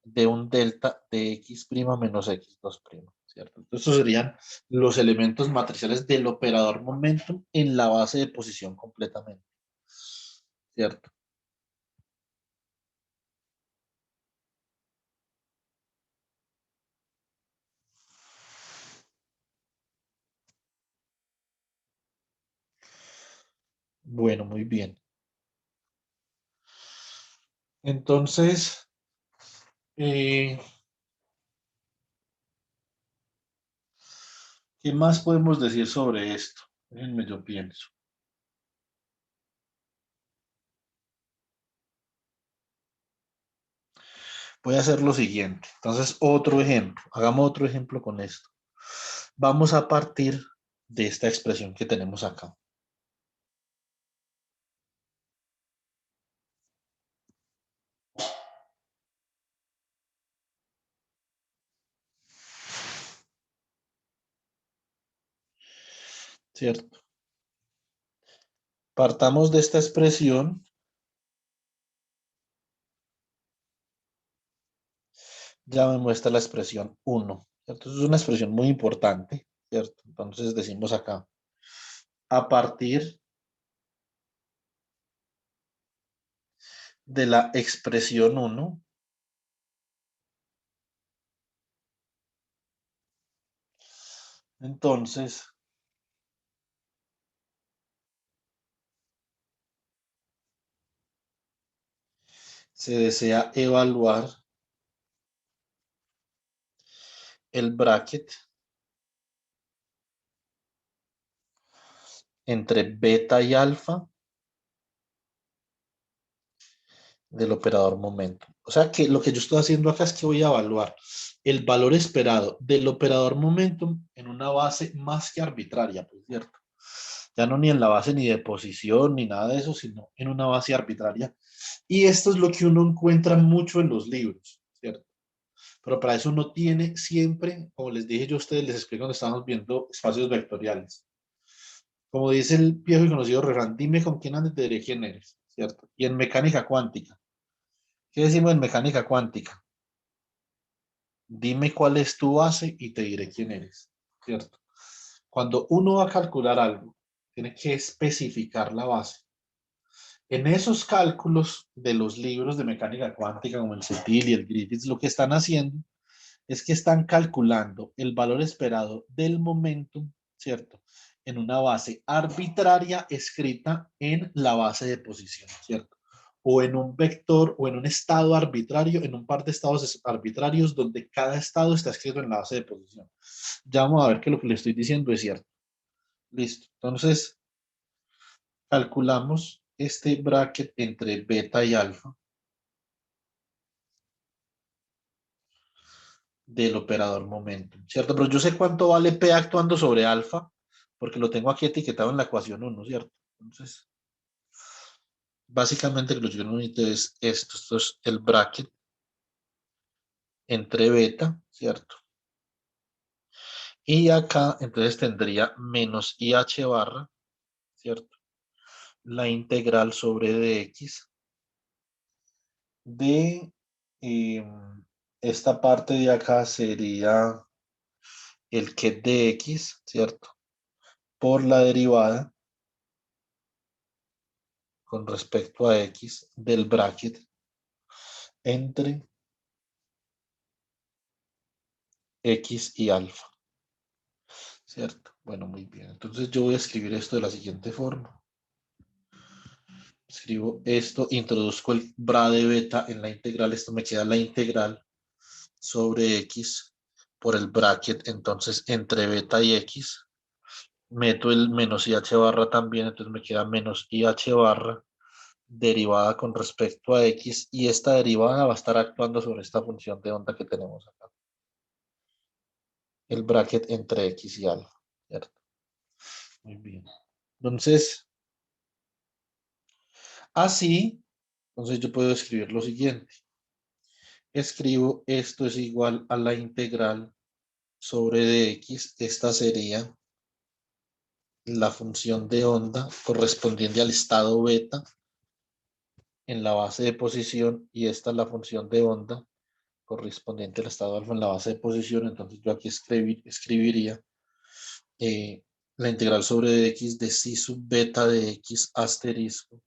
S1: de un delta de X' menos X2', ¿cierto? Entonces, estos serían los elementos matriciales del operador momentum en la base de posición completamente, ¿cierto? Bueno, muy bien. Entonces, ¿qué más podemos decir sobre esto? Déjenme, yo pienso. Voy a hacer lo siguiente. Entonces, otro ejemplo. Hagamos otro ejemplo con esto. Vamos a partir de esta expresión que tenemos acá. ¿Cierto? Partamos de esta expresión. Ya me muestra la expresión 1. ¿Cierto? Es una expresión muy importante, ¿cierto? Entonces decimos acá, a partir de la expresión 1, entonces se desea evaluar el bracket entre beta y alfa del operador momento. O sea que lo que yo estoy haciendo acá es que voy a evaluar el valor esperado del operador momentum en una base más que arbitraria, por cierto. Ya no ni en la base ni de posición ni nada de eso, sino en una base arbitraria. Y esto es lo que uno encuentra mucho en los libros, ¿cierto? Pero para eso uno tiene siempre, como les dije yo a ustedes, les explico cuando estábamos viendo espacios vectoriales. Como dice el viejo y conocido refrán, dime con quién andes, te diré quién eres, ¿cierto? Y en mecánica cuántica, ¿qué decimos en mecánica cuántica? Dime cuál es tu base y te diré quién eres, ¿cierto? Cuando uno va a calcular algo, tiene que especificar la base. En esos cálculos de los libros de mecánica cuántica, como el Sutil y el Griffiths, lo que están haciendo es que están calculando el valor esperado del momentum, ¿cierto? En una base arbitraria escrita en la base de posición, ¿cierto? O en un vector o en un estado arbitrario, en un par de estados arbitrarios donde cada estado está escrito en la base de posición. Ya vamos a ver que lo que le estoy diciendo es cierto. Listo. Entonces, calculamos este bracket entre beta y alfa del operador momento, ¿cierto? Pero yo sé cuánto vale P actuando sobre alfa, porque lo tengo aquí etiquetado en la ecuación 1, ¿cierto? Entonces, básicamente lo que yo necesito es esto es el bracket entre beta, ¿cierto? Y acá, entonces tendría menos IH barra, ¿cierto? La integral sobre dx de esta parte de acá sería el que de x, ¿cierto? Por la derivada con respecto a x del bracket entre x y alfa, ¿cierto? Bueno, muy bien. Entonces yo voy a escribir esto de la siguiente forma. Escribo esto, introduzco el bra de beta en la integral, esto me queda la integral sobre x por el bracket, entonces entre beta y x, meto el menos IH barra también, entonces me queda menos IH barra derivada con respecto a x y esta derivada va a estar actuando sobre esta función de onda que tenemos acá. El bracket entre x y alfa, ¿cierto? Muy bien. Entonces, así, entonces yo puedo escribir lo siguiente. Escribo esto es igual a la integral sobre dx. Esta sería la función de onda correspondiente al estado beta en la base de posición y esta es la función de onda correspondiente al estado alfa en la base de posición. Entonces yo aquí escribiría eh, la integral sobre dx de psi sub beta de x asterisco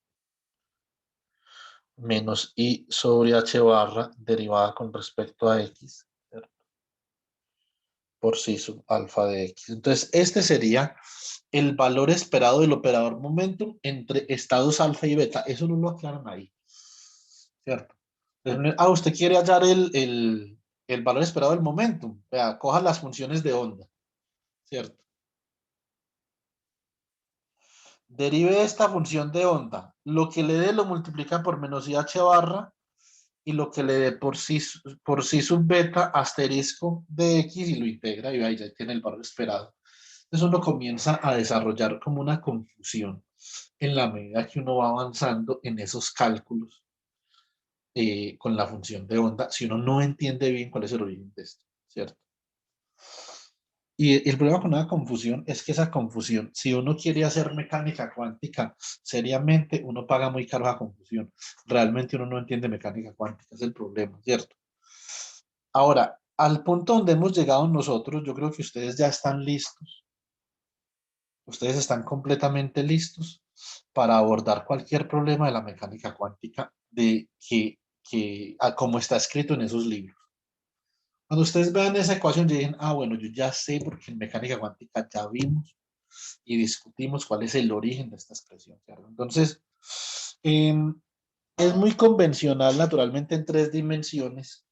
S1: menos i sobre h barra derivada con respecto a x, ¿cierto? Por psi sub alfa de x. Entonces, este sería el valor esperado del operador momentum entre estados alfa y beta. Eso no lo aclaran ahí, ¿cierto? Usted quiere hallar el valor esperado del momentum. Vea, coja las funciones de onda, ¿cierto? Derive esta función de onda. Lo que le dé lo multiplica por menos IH barra y lo que le dé por sí sub beta asterisco de x y lo integra y ahí ya tiene el valor esperado. Eso uno comienza a desarrollar como una confusión en la medida que uno va avanzando en esos cálculos con la función de onda, si uno no entiende bien cuál es el origen de esto, ¿cierto? Y el problema con una confusión es que esa confusión, si uno quiere hacer mecánica cuántica, seriamente uno paga muy caro la confusión. Realmente uno no entiende mecánica cuántica, es el problema, ¿cierto? Ahora, al punto donde hemos llegado nosotros, yo creo que ustedes ya están listos. Ustedes están completamente listos para abordar cualquier problema de la mecánica cuántica como está escrito en esos libros. Cuando ustedes vean esa ecuación, digan, bueno, yo ya sé porque en mecánica cuántica ya vimos y discutimos cuál es el origen de esta expresión, ¿cierto? Entonces, eh, es muy convencional, naturalmente, en tres dimensiones.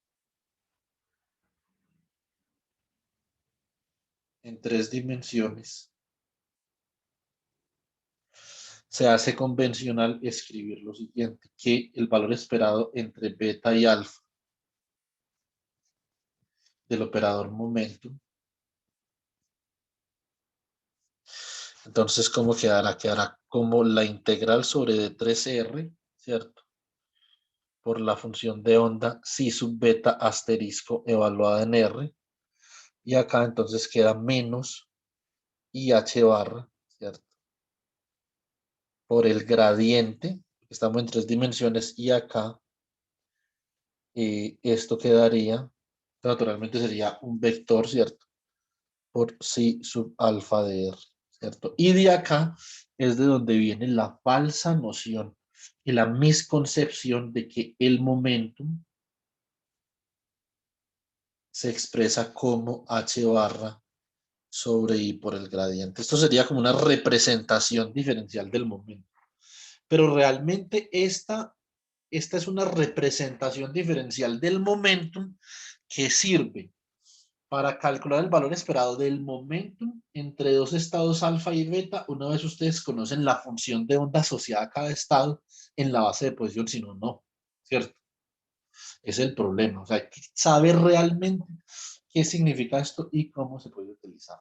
S1: En tres dimensiones. Se hace convencional escribir lo siguiente, que el valor esperado entre beta y alfa del operador momentum. Entonces, ¿cómo quedará? Quedará como la integral sobre D3R, ¿cierto? Por la función de onda psi sub beta asterisco evaluada en R. Y acá entonces queda menos IH barra, ¿cierto? por el gradiente, estamos en 3 dimensiones, y acá esto quedaría, naturalmente sería un vector, ¿cierto? Por psi sub alfa de r, ¿cierto? Y de acá es de donde viene la falsa noción y la misconcepción de que el momentum se expresa como h barra sobre i por el gradiente. Esto sería como una representación diferencial del momento. Pero realmente esta es una representación diferencial del momentum que sirve para calcular el valor esperado del momentum entre dos estados alfa y beta, una vez ustedes conocen la función de onda asociada a cada estado en la base de posición, si no, no, ¿cierto? Es el problema. O sea, hay que saber realmente qué significa esto y cómo se puede utilizar,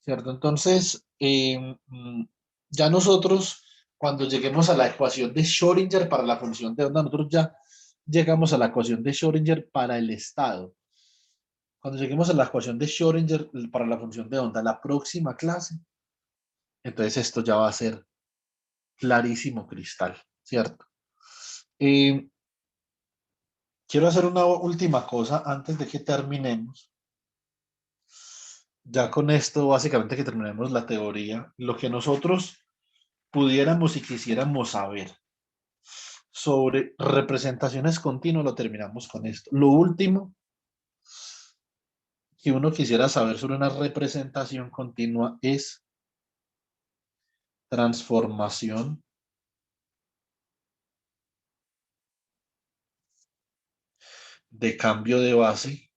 S1: ¿cierto? Entonces, ya nosotros, cuando lleguemos a la ecuación de Schrödinger para la función de onda, nosotros ya llegamos a la ecuación de Schrödinger para el estado. Cuando lleguemos a la ecuación de Schrödinger para la función de onda, la próxima clase, entonces esto ya va a ser clarísimo cristal, ¿cierto? Eh, Quiero hacer una última cosa antes de que terminemos. Ya con esto, básicamente que terminemos la teoría, lo que nosotros pudiéramos y quisiéramos saber sobre representaciones continuas, lo terminamos con esto. Lo último que uno quisiera saber sobre una representación continua es transformación de cambio de base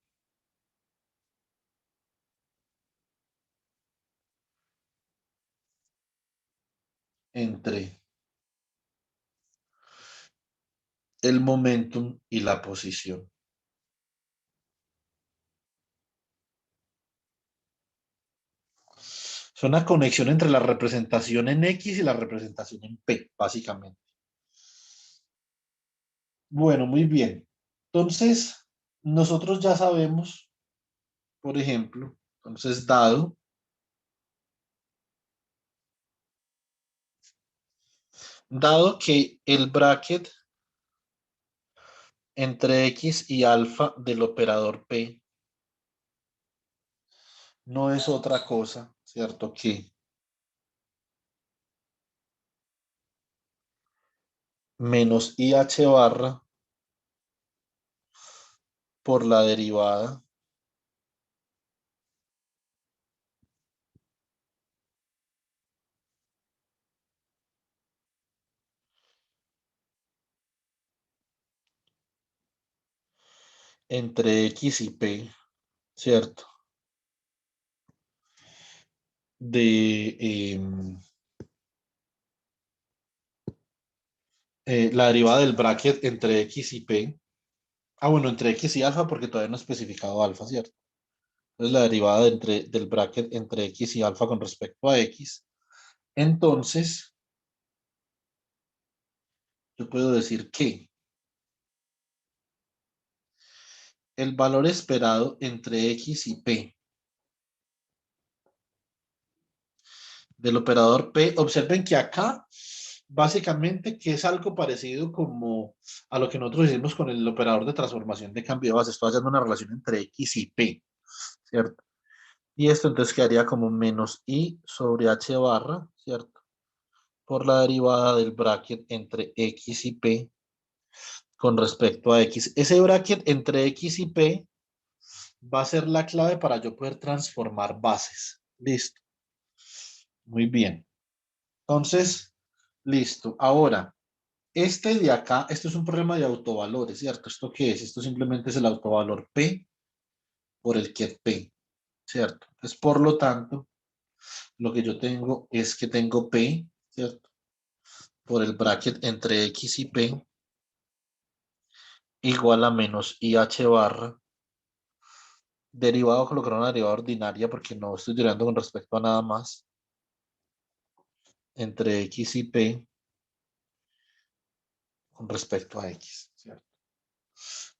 S1: entre el momentum y la posición. Es una conexión entre la representación en X y la representación en P, básicamente. Bueno, muy bien. Entonces, nosotros ya sabemos, por ejemplo, entonces dado que el bracket entre X y alfa del operador P no es otra cosa, ¿cierto? Que menos IH barra por la derivada entre X y P, ¿cierto? De la derivada del bracket entre X y P. Ah, bueno, entre X y alfa porque todavía no he especificado alfa, ¿cierto? Entonces la derivada del bracket entre X y alfa con respecto a X. Entonces, yo puedo decir que el valor esperado entre X y P del operador P, observen que acá básicamente que es algo parecido como a lo que nosotros hicimos con el operador de transformación de cambio de base. Estoy haciendo una relación entre X y P, ¿cierto? Y esto entonces quedaría como menos I sobre H barra, ¿cierto? Por la derivada del bracket entre X y P con respecto a X. Ese bracket entre X y P va a ser la clave para yo poder transformar bases. Listo. Muy bien. Entonces, listo. Ahora, este de acá, esto es un problema de autovalores, ¿cierto? ¿Esto qué es? Esto simplemente es el autovalor P por el ket P, ¿cierto? Entonces, por lo tanto, lo que yo tengo es que tengo P, ¿cierto? Por el bracket entre X y P igual a menos IH barra derivado, colocar una derivada ordinaria porque no estoy derivando con respecto a nada más entre X y P con respecto a X, ¿cierto?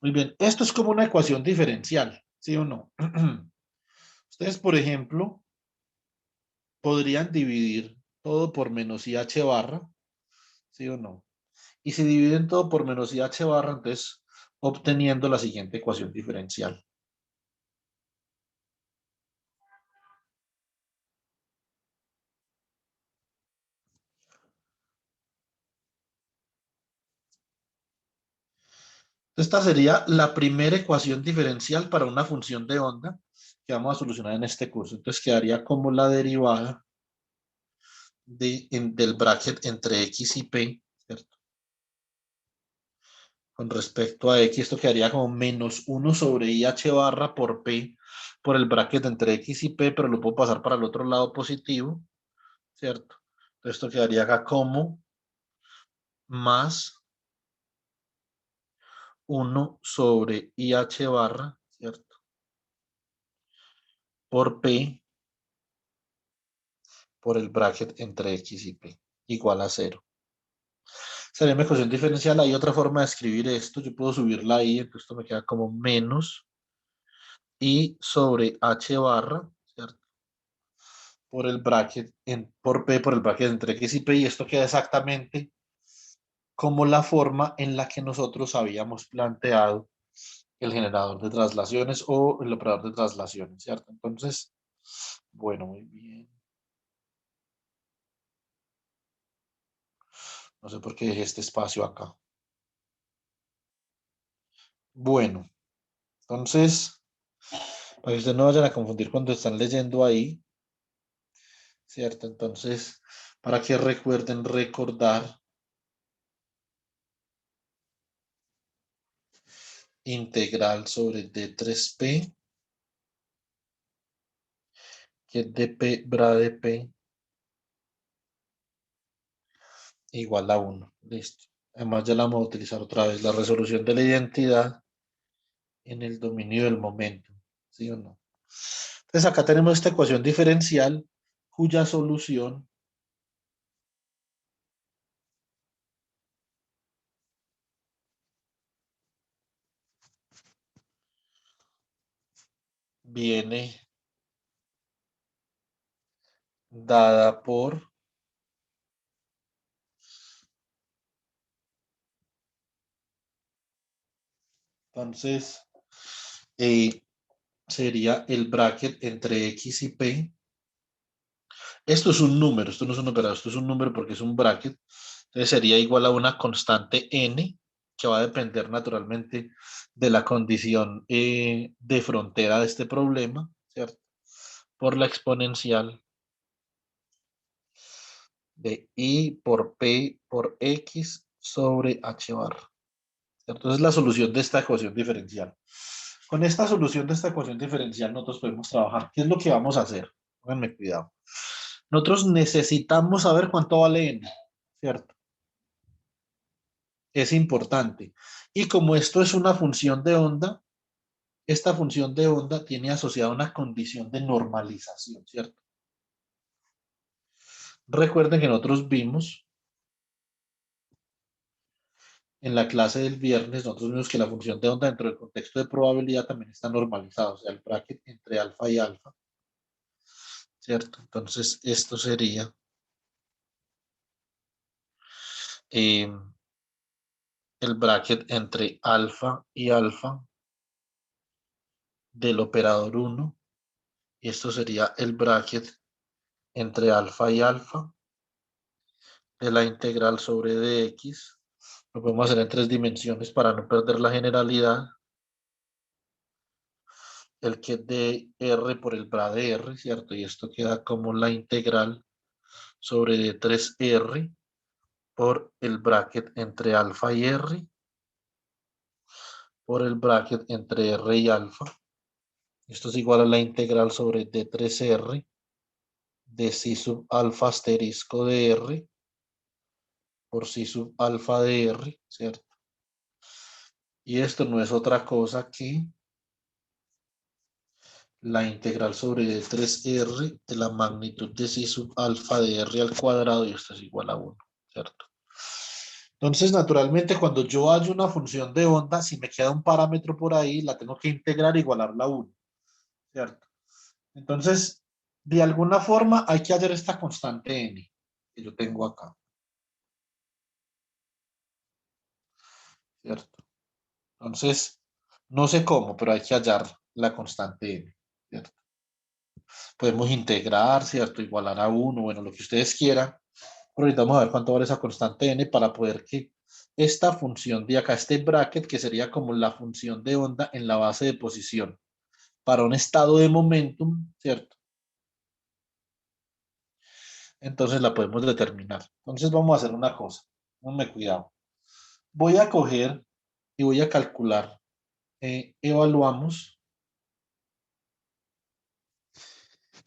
S1: Muy bien, esto es como una ecuación diferencial, ¿sí o no? Ustedes, por ejemplo, podrían dividir. todo por menos IH barra, ¿sí o no? Y si dividen todo por menos IH barra, entonces obteniendo la siguiente ecuación diferencial. Esta sería la primera ecuación diferencial para una función de onda que vamos a solucionar en este curso. Entonces quedaría como la derivada del bracket entre x y p, ¿cierto? Con respecto a x, esto quedaría como menos 1 sobre IH barra por p por el bracket entre x y p, pero lo puedo pasar para el otro lado positivo, ¿cierto? Entonces esto quedaría acá como más 1 sobre IH barra, ¿cierto? Por P por el bracket entre X y P, igual a 0. Sería mi ecuación diferencial. Hay otra forma de escribir esto. Yo puedo subirla ahí, entonces esto me queda como menos I sobre H barra, ¿cierto? Por el bracket, por P por el bracket entre X y P, y esto queda exactamente como la forma en la que nosotros habíamos planteado el generador de traslaciones o el operador de traslaciones, ¿cierto? Entonces, bueno, muy bien. No sé por qué dejé este espacio acá. Bueno, entonces, para que ustedes no vayan a confundir cuando están leyendo ahí, ¿cierto? Entonces, para que recuerden recordar integral sobre D3P, que es dp bra de P igual a 1. Listo. Además, ya la vamos a utilizar otra vez, la resolución de la identidad en el dominio del momento, ¿sí o no? Entonces, acá tenemos esta ecuación diferencial cuya solución viene dada por entonces sería el bracket entre X y P. Esto es un número, esto no es un operador, esto es un número porque es un bracket. Entonces sería igual a una constante n que va a depender naturalmente de la condición de frontera de este problema, ¿cierto? Por la exponencial de I por P por X sobre H barra. Entonces la solución de esta ecuación diferencial. Con esta solución de esta ecuación diferencial nosotros podemos trabajar. ¿Qué es lo que vamos a hacer? Pónganme cuidado. Nosotros necesitamos saber cuánto vale n, ¿cierto? Es importante. Y como esto es una función de onda, esta función de onda tiene asociada una condición de normalización, ¿cierto? Recuerden que nosotros vimos en la clase del viernes, nosotros vimos que la función de onda dentro del contexto de probabilidad también está normalizada, o sea, el bracket entre alfa y alfa, ¿cierto? Entonces, esto sería eh, el bracket entre alfa y alfa del operador 1, y esto sería el bracket entre alfa y alfa de la integral sobre dx. Lo podemos hacer en 3 dimensiones para no perder la generalidad. El que es de r por el bra de r, ¿cierto? Y esto queda como la integral sobre d3r por el bracket entre alfa y r por el bracket entre r y alfa. Esto es igual a la integral sobre d3r de si sub alfa asterisco de r por si sub alfa de r, ¿cierto? Y esto no es otra cosa que la integral sobre d3r de la magnitud de si sub alfa de r al cuadrado, y esto es igual a 1, ¿cierto? Entonces, naturalmente, cuando yo hallo una función de onda, si me queda un parámetro por ahí, la tengo que integrar e igualarla a 1, ¿cierto? Entonces, de alguna forma hay que hallar esta constante n. que yo tengo acá, ¿cierto? Entonces, no sé cómo, pero hay que hallar la constante n, ¿cierto? Podemos integrar, ¿cierto? Igualar a uno, bueno, lo que ustedes quieran. Pero ahorita vamos a ver cuánto vale esa constante n para poder que esta función de acá, este bracket, que sería como la función de onda en la base de posición para un estado de momentum, ¿cierto? Entonces la podemos determinar. Entonces vamos a hacer una cosa. Pónganme cuidado. Voy a coger y voy a calcular. Evaluamos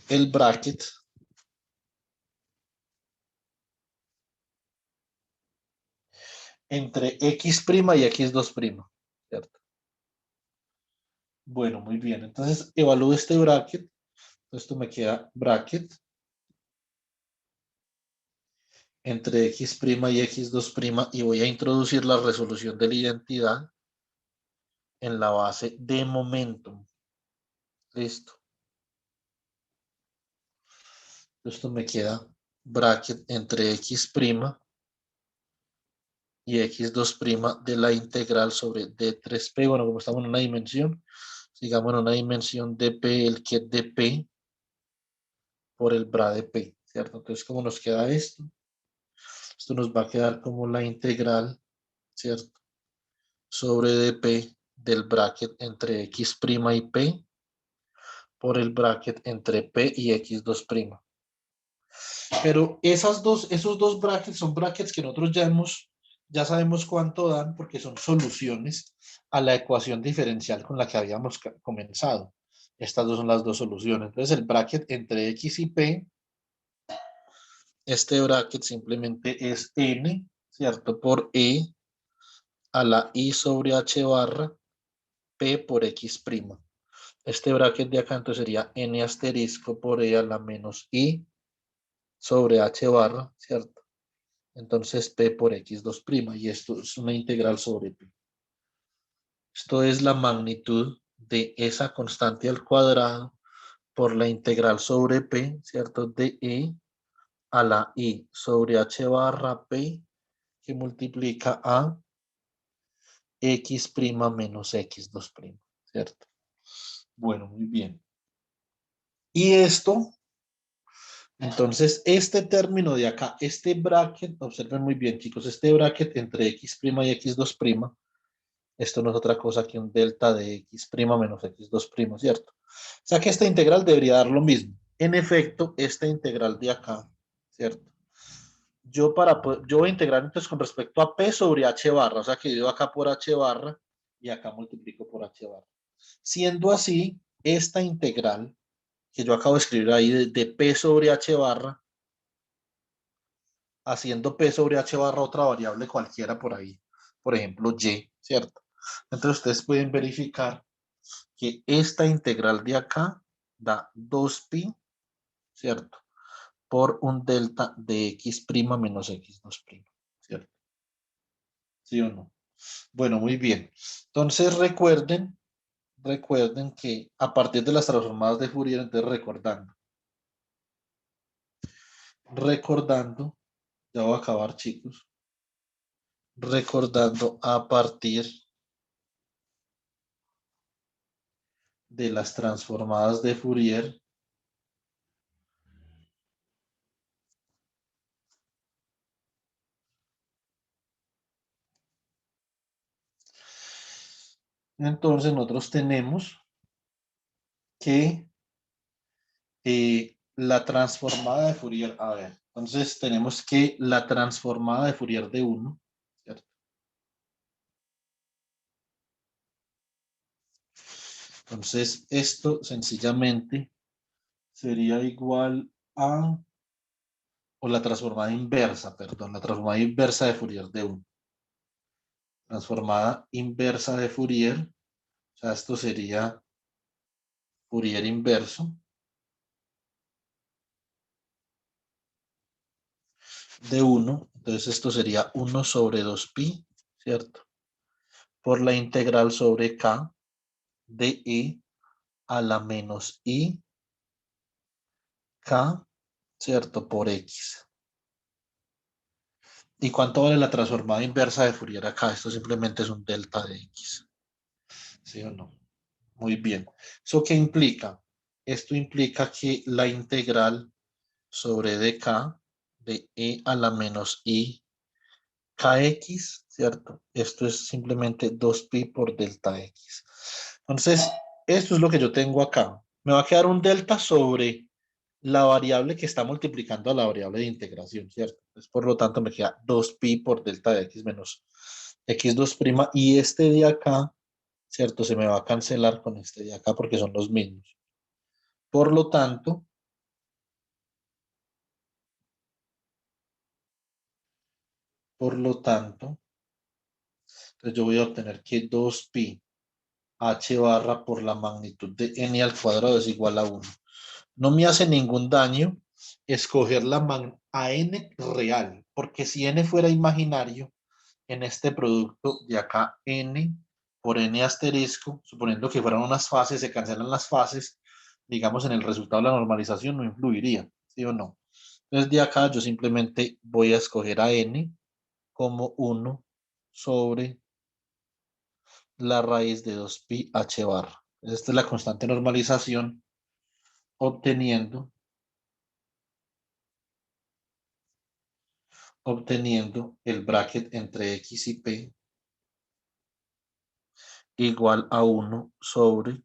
S1: el bracket entre x' y x2', ¿cierto? Bueno, muy bien. Entonces evalúo este bracket. Esto me queda bracket entre x' y x2' y voy a introducir la resolución de la identidad en la base de momentum. Listo. Esto me queda bracket entre x' y x2' de la integral sobre d3p. Bueno, como estamos en una dimensión, sigamos en una dimensión de p, el ket de p por el bra de p, ¿cierto? Entonces, ¿cómo nos queda esto? Esto nos va a quedar como la integral, ¿cierto? Sobre dp del bracket entre x' y p por el bracket entre p y x2'. Pero esos dos brackets son brackets que nosotros ya sabemos cuánto dan porque son soluciones a la ecuación diferencial con la que habíamos comenzado. Estas dos son las dos soluciones. Entonces el bracket entre x y p, este bracket simplemente es n, ¿cierto? Por e a la i sobre h barra p por x'. Este bracket de acá entonces sería n asterisco por e a la menos i sobre h barra, ¿cierto? Entonces p por x2' y esto es una integral sobre p. Esto es la magnitud de esa constante al cuadrado por la integral sobre p, ¿cierto? De e a la i sobre h barra p que multiplica a x' menos x2', ¿cierto? Bueno, muy bien. Y esto, entonces, este término de acá, este bracket, observen muy bien, chicos, este bracket entre x' y x2', esto no es otra cosa que un delta de x' menos x2', ¿cierto? O sea que esta integral debería dar lo mismo. En efecto, esta integral de acá, ¿cierto? Yo voy a integrar entonces con respecto a p sobre h barra, o sea que yo acá por h barra y acá multiplico por h barra. Siendo así, esta integral que yo acabo de escribir ahí de p sobre h barra, haciendo p sobre h barra otra variable cualquiera por ahí, por ejemplo y, ¿cierto? Entonces ustedes pueden verificar que esta integral de acá da 2pi, ¿cierto? Por un delta de x' menos x2', ¿cierto? ¿Sí o no? Bueno, muy bien. Entonces recuerden que a partir de las transformadas de Fourier, entonces recordando, ya voy a acabar, chicos, recordando a partir de las transformadas de Fourier, entonces nosotros tenemos que la transformada de Fourier, a ver, entonces tenemos que la transformada de Fourier de 1, ¿cierto? Entonces esto sencillamente sería igual a, o la transformada inversa, perdón, la transformada inversa de Fourier de 1. Transformada inversa de Fourier, o sea, esto sería Fourier inverso de 1, entonces esto sería 1 sobre 2pi, ¿cierto? Por la integral sobre k de e a la menos i k, ¿cierto? Por x. ¿Y cuánto vale la transformada inversa de Fourier acá? Esto simplemente es un delta de X. ¿Sí o no? Muy bien. ¿Eso qué implica? Esto implica que la integral sobre dk de e a la menos i kx, ¿cierto? Esto es simplemente 2pi por delta x. Entonces, esto es lo que yo tengo acá. Me va a quedar un delta sobre la variable que está multiplicando a la variable de integración, ¿cierto? Entonces, por lo tanto, me queda 2pi por delta de x menos x2', y este de acá, ¿cierto? Se me va a cancelar con este de acá porque son los mismos. Por lo tanto, entonces yo voy a obtener que 2pi h barra por la magnitud de n al cuadrado es igual a 1. No me hace ningún daño escoger a n real, porque si n fuera imaginario, en este producto de acá n por n asterisco, suponiendo que fueran unas fases, se cancelan las fases, digamos en el resultado de la normalización no influiría, ¿sí o no? Entonces de acá yo simplemente voy a escoger a n como 1 sobre la raíz de 2pi h barra. Esta es la constante normalización, obteniendo el bracket entre x y p igual a 1 sobre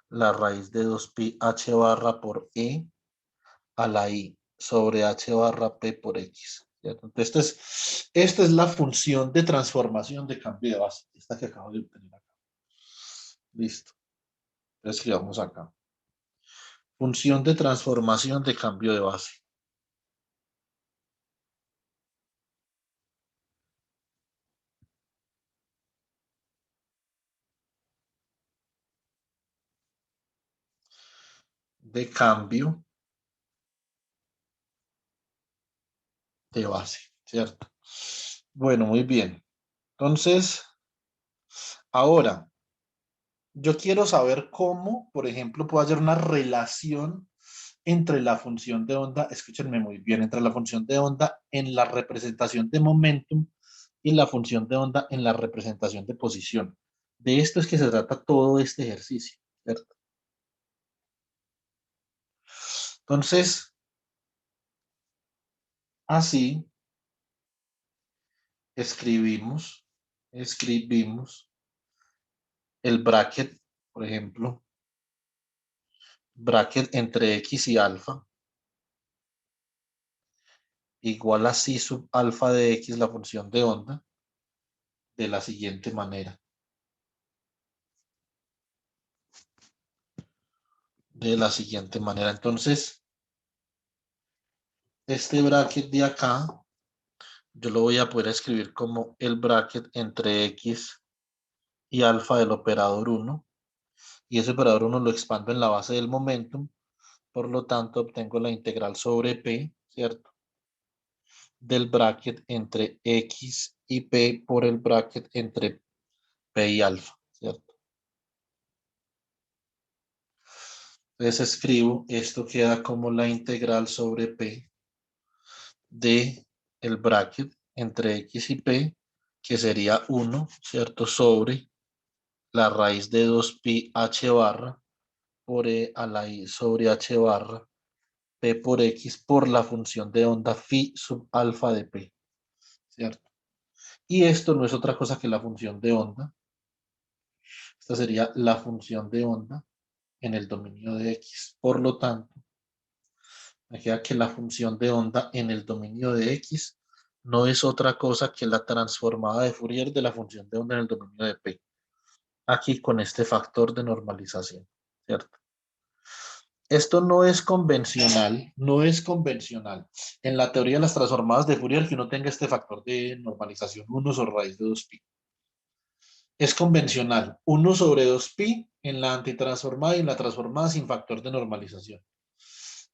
S1: la raíz de 2pi h barra por e a la i sobre h barra p por x. ¿Cierto? Entonces, esta es la función de transformación de cambio de base, esta que acabo de obtener acá. Listo. Entonces, escribamos acá. Función de transformación de cambio de base. De cambio de base, ¿cierto? Bueno, muy bien. Entonces, ahora, yo quiero saber cómo, por ejemplo, puedo hacer una relación entre la función de onda, escúchenme muy bien, entre la función de onda en la representación de momentum y la función de onda en la representación de posición. De esto es que se trata todo este ejercicio, ¿cierto? Entonces, así escribimos el bracket, por ejemplo, bracket entre x y alfa igual a psi sub alfa de x, la función de onda, de la siguiente manera. Entonces, este bracket de acá, yo lo voy a poder escribir como el bracket entre x y alfa del operador 1. Y ese operador 1 lo expando en la base del momentum. Por lo tanto, obtengo la integral sobre p, ¿cierto? Del bracket entre x y p por el bracket entre p y alfa, ¿cierto? Entonces escribo, esto queda como la integral sobre p de el bracket entre x y p, que sería 1, ¿cierto? Sobre la raíz de 2pi h barra por e a la i sobre h barra p por x por la función de onda phi sub alfa de p, ¿cierto? Y esto no es otra cosa que la función de onda. Esta sería la función de onda en el dominio de x. Por lo tanto, me queda que la función de onda en el dominio de x no es otra cosa que la transformada de Fourier de la función de onda en el dominio de p. Aquí con este factor de normalización, ¿cierto? Esto no es convencional, no es convencional. En la teoría de las transformadas de Fourier que uno tenga este factor de normalización 1 sobre raíz de 2pi. Es convencional, 1 sobre 2pi en la antitransformada y en la transformada sin factor de normalización.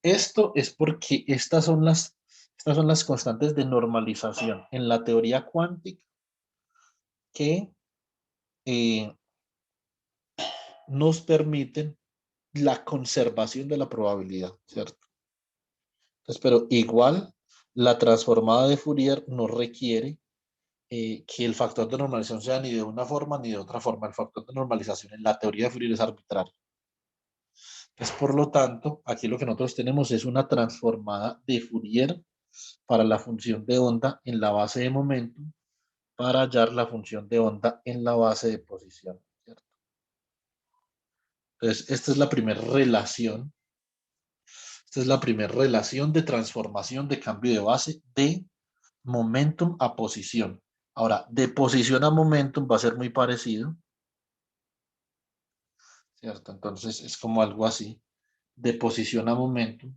S1: Esto es porque estas son las constantes de normalización en la teoría cuántica que eh, nos permiten la conservación de la probabilidad, ¿cierto? Entonces, pero igual la transformada de Fourier no requiere que el factor de normalización sea ni de una forma ni de otra forma. El factor de normalización en la teoría de Fourier es arbitrario. Entonces, por lo tanto, aquí lo que nosotros tenemos es una transformada de Fourier para la función de onda en la base de momento para hallar la función de onda en la base de posición, ¿cierto? Entonces, esta es la primera relación. Esta es la primera relación de transformación de cambio de base de momentum a posición. Ahora, de posición a momentum va a ser muy parecido, ¿cierto? Entonces, es como algo así, de posición a momentum.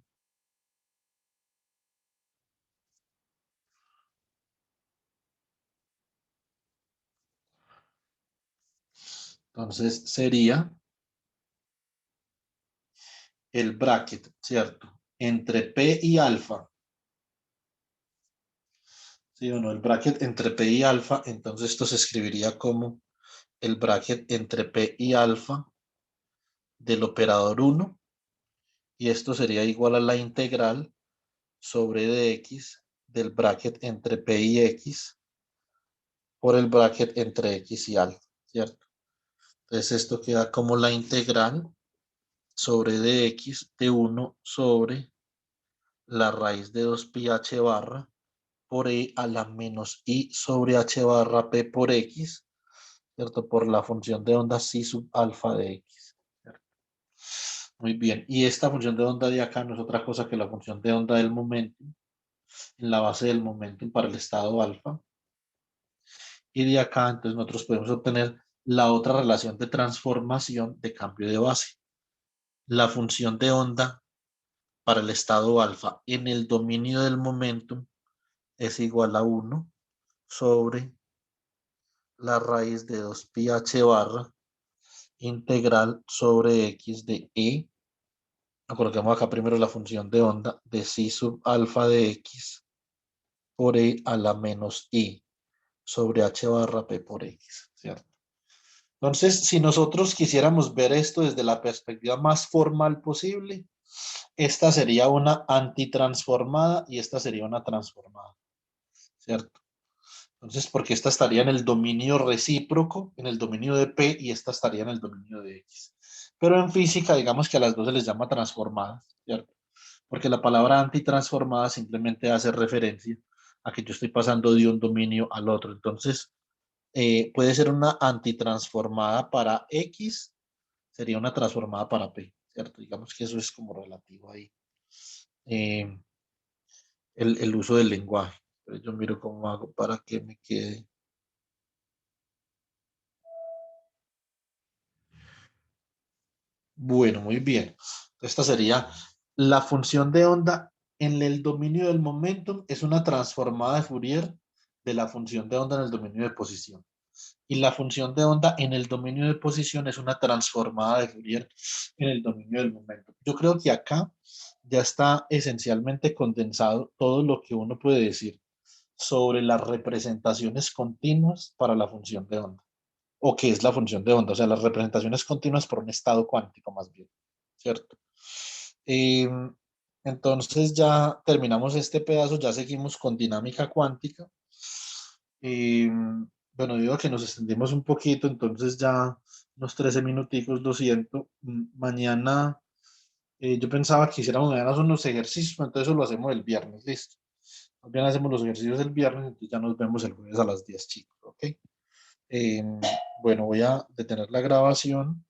S1: Entonces, sería el bracket, ¿cierto? Entre P y alfa. ¿Sí o no? El bracket entre P y alfa, entonces esto se escribiría como el bracket entre P y alfa del operador 1, y esto sería igual a la integral sobre dx del bracket entre P y X por el bracket entre X y alfa, ¿cierto? Entonces esto queda como la integral sobre dx de 1 sobre la raíz de 2 pi h barra por e a la menos i sobre h barra p por x, ¿cierto? Por la función de onda psi sub alfa de x, ¿cierto? Muy bien, y esta función de onda de acá no es otra cosa que la función de onda del momento en la base del momento para el estado alfa. Y de acá, entonces, nosotros podemos obtener la otra relación de transformación de cambio de base. La función de onda para el estado alfa en el dominio del momentum es igual a 1 sobre la raíz de 2 pi h barra integral sobre x de e. Coloquemos acá primero la función de onda de psi sub alfa de x por e a la menos i sobre h barra p por x, ¿cierto? Entonces, si nosotros quisiéramos ver esto desde la perspectiva más formal posible, esta sería una antitransformada y esta sería una transformada, ¿cierto? Entonces, porque esta estaría en el dominio recíproco, en el dominio de P, y esta estaría en el dominio de X. Pero en física, digamos que a las dos se les llama transformadas, ¿cierto? Porque la palabra antitransformada simplemente hace referencia a que yo estoy pasando de un dominio al otro. Entonces, puede ser una antitransformada para X, sería una transformada para P, ¿cierto? Digamos que eso es como relativo ahí. Eh, el uso del lenguaje. Pero yo miro cómo hago para que me quede. Bueno, muy bien. Esta sería la función de onda en el dominio del momentum, es una transformada de Fourier de la función de onda en el dominio de posición. Y la función de onda en el dominio de posición es una transformada de Fourier en el dominio del momento. Yo creo que acá ya está esencialmente condensado todo lo que uno puede decir sobre las representaciones continuas para la función de onda, o qué es la función de onda, o sea, las representaciones continuas por un estado cuántico más bien, ¿cierto? Eh, entonces ya terminamos este pedazo, ya seguimos con dinámica cuántica. Eh, bueno, digo que nos extendimos un poquito, entonces ya unos 13 minuticos, lo siento. Mañana, yo pensaba que hiciéramos mañana unos ejercicios, pero entonces eso lo hacemos el viernes, listo. Bien, hacemos los ejercicios el viernes, entonces ya nos vemos el jueves a las 10, chicos, ¿ok? Eh, bueno, voy a detener la grabación.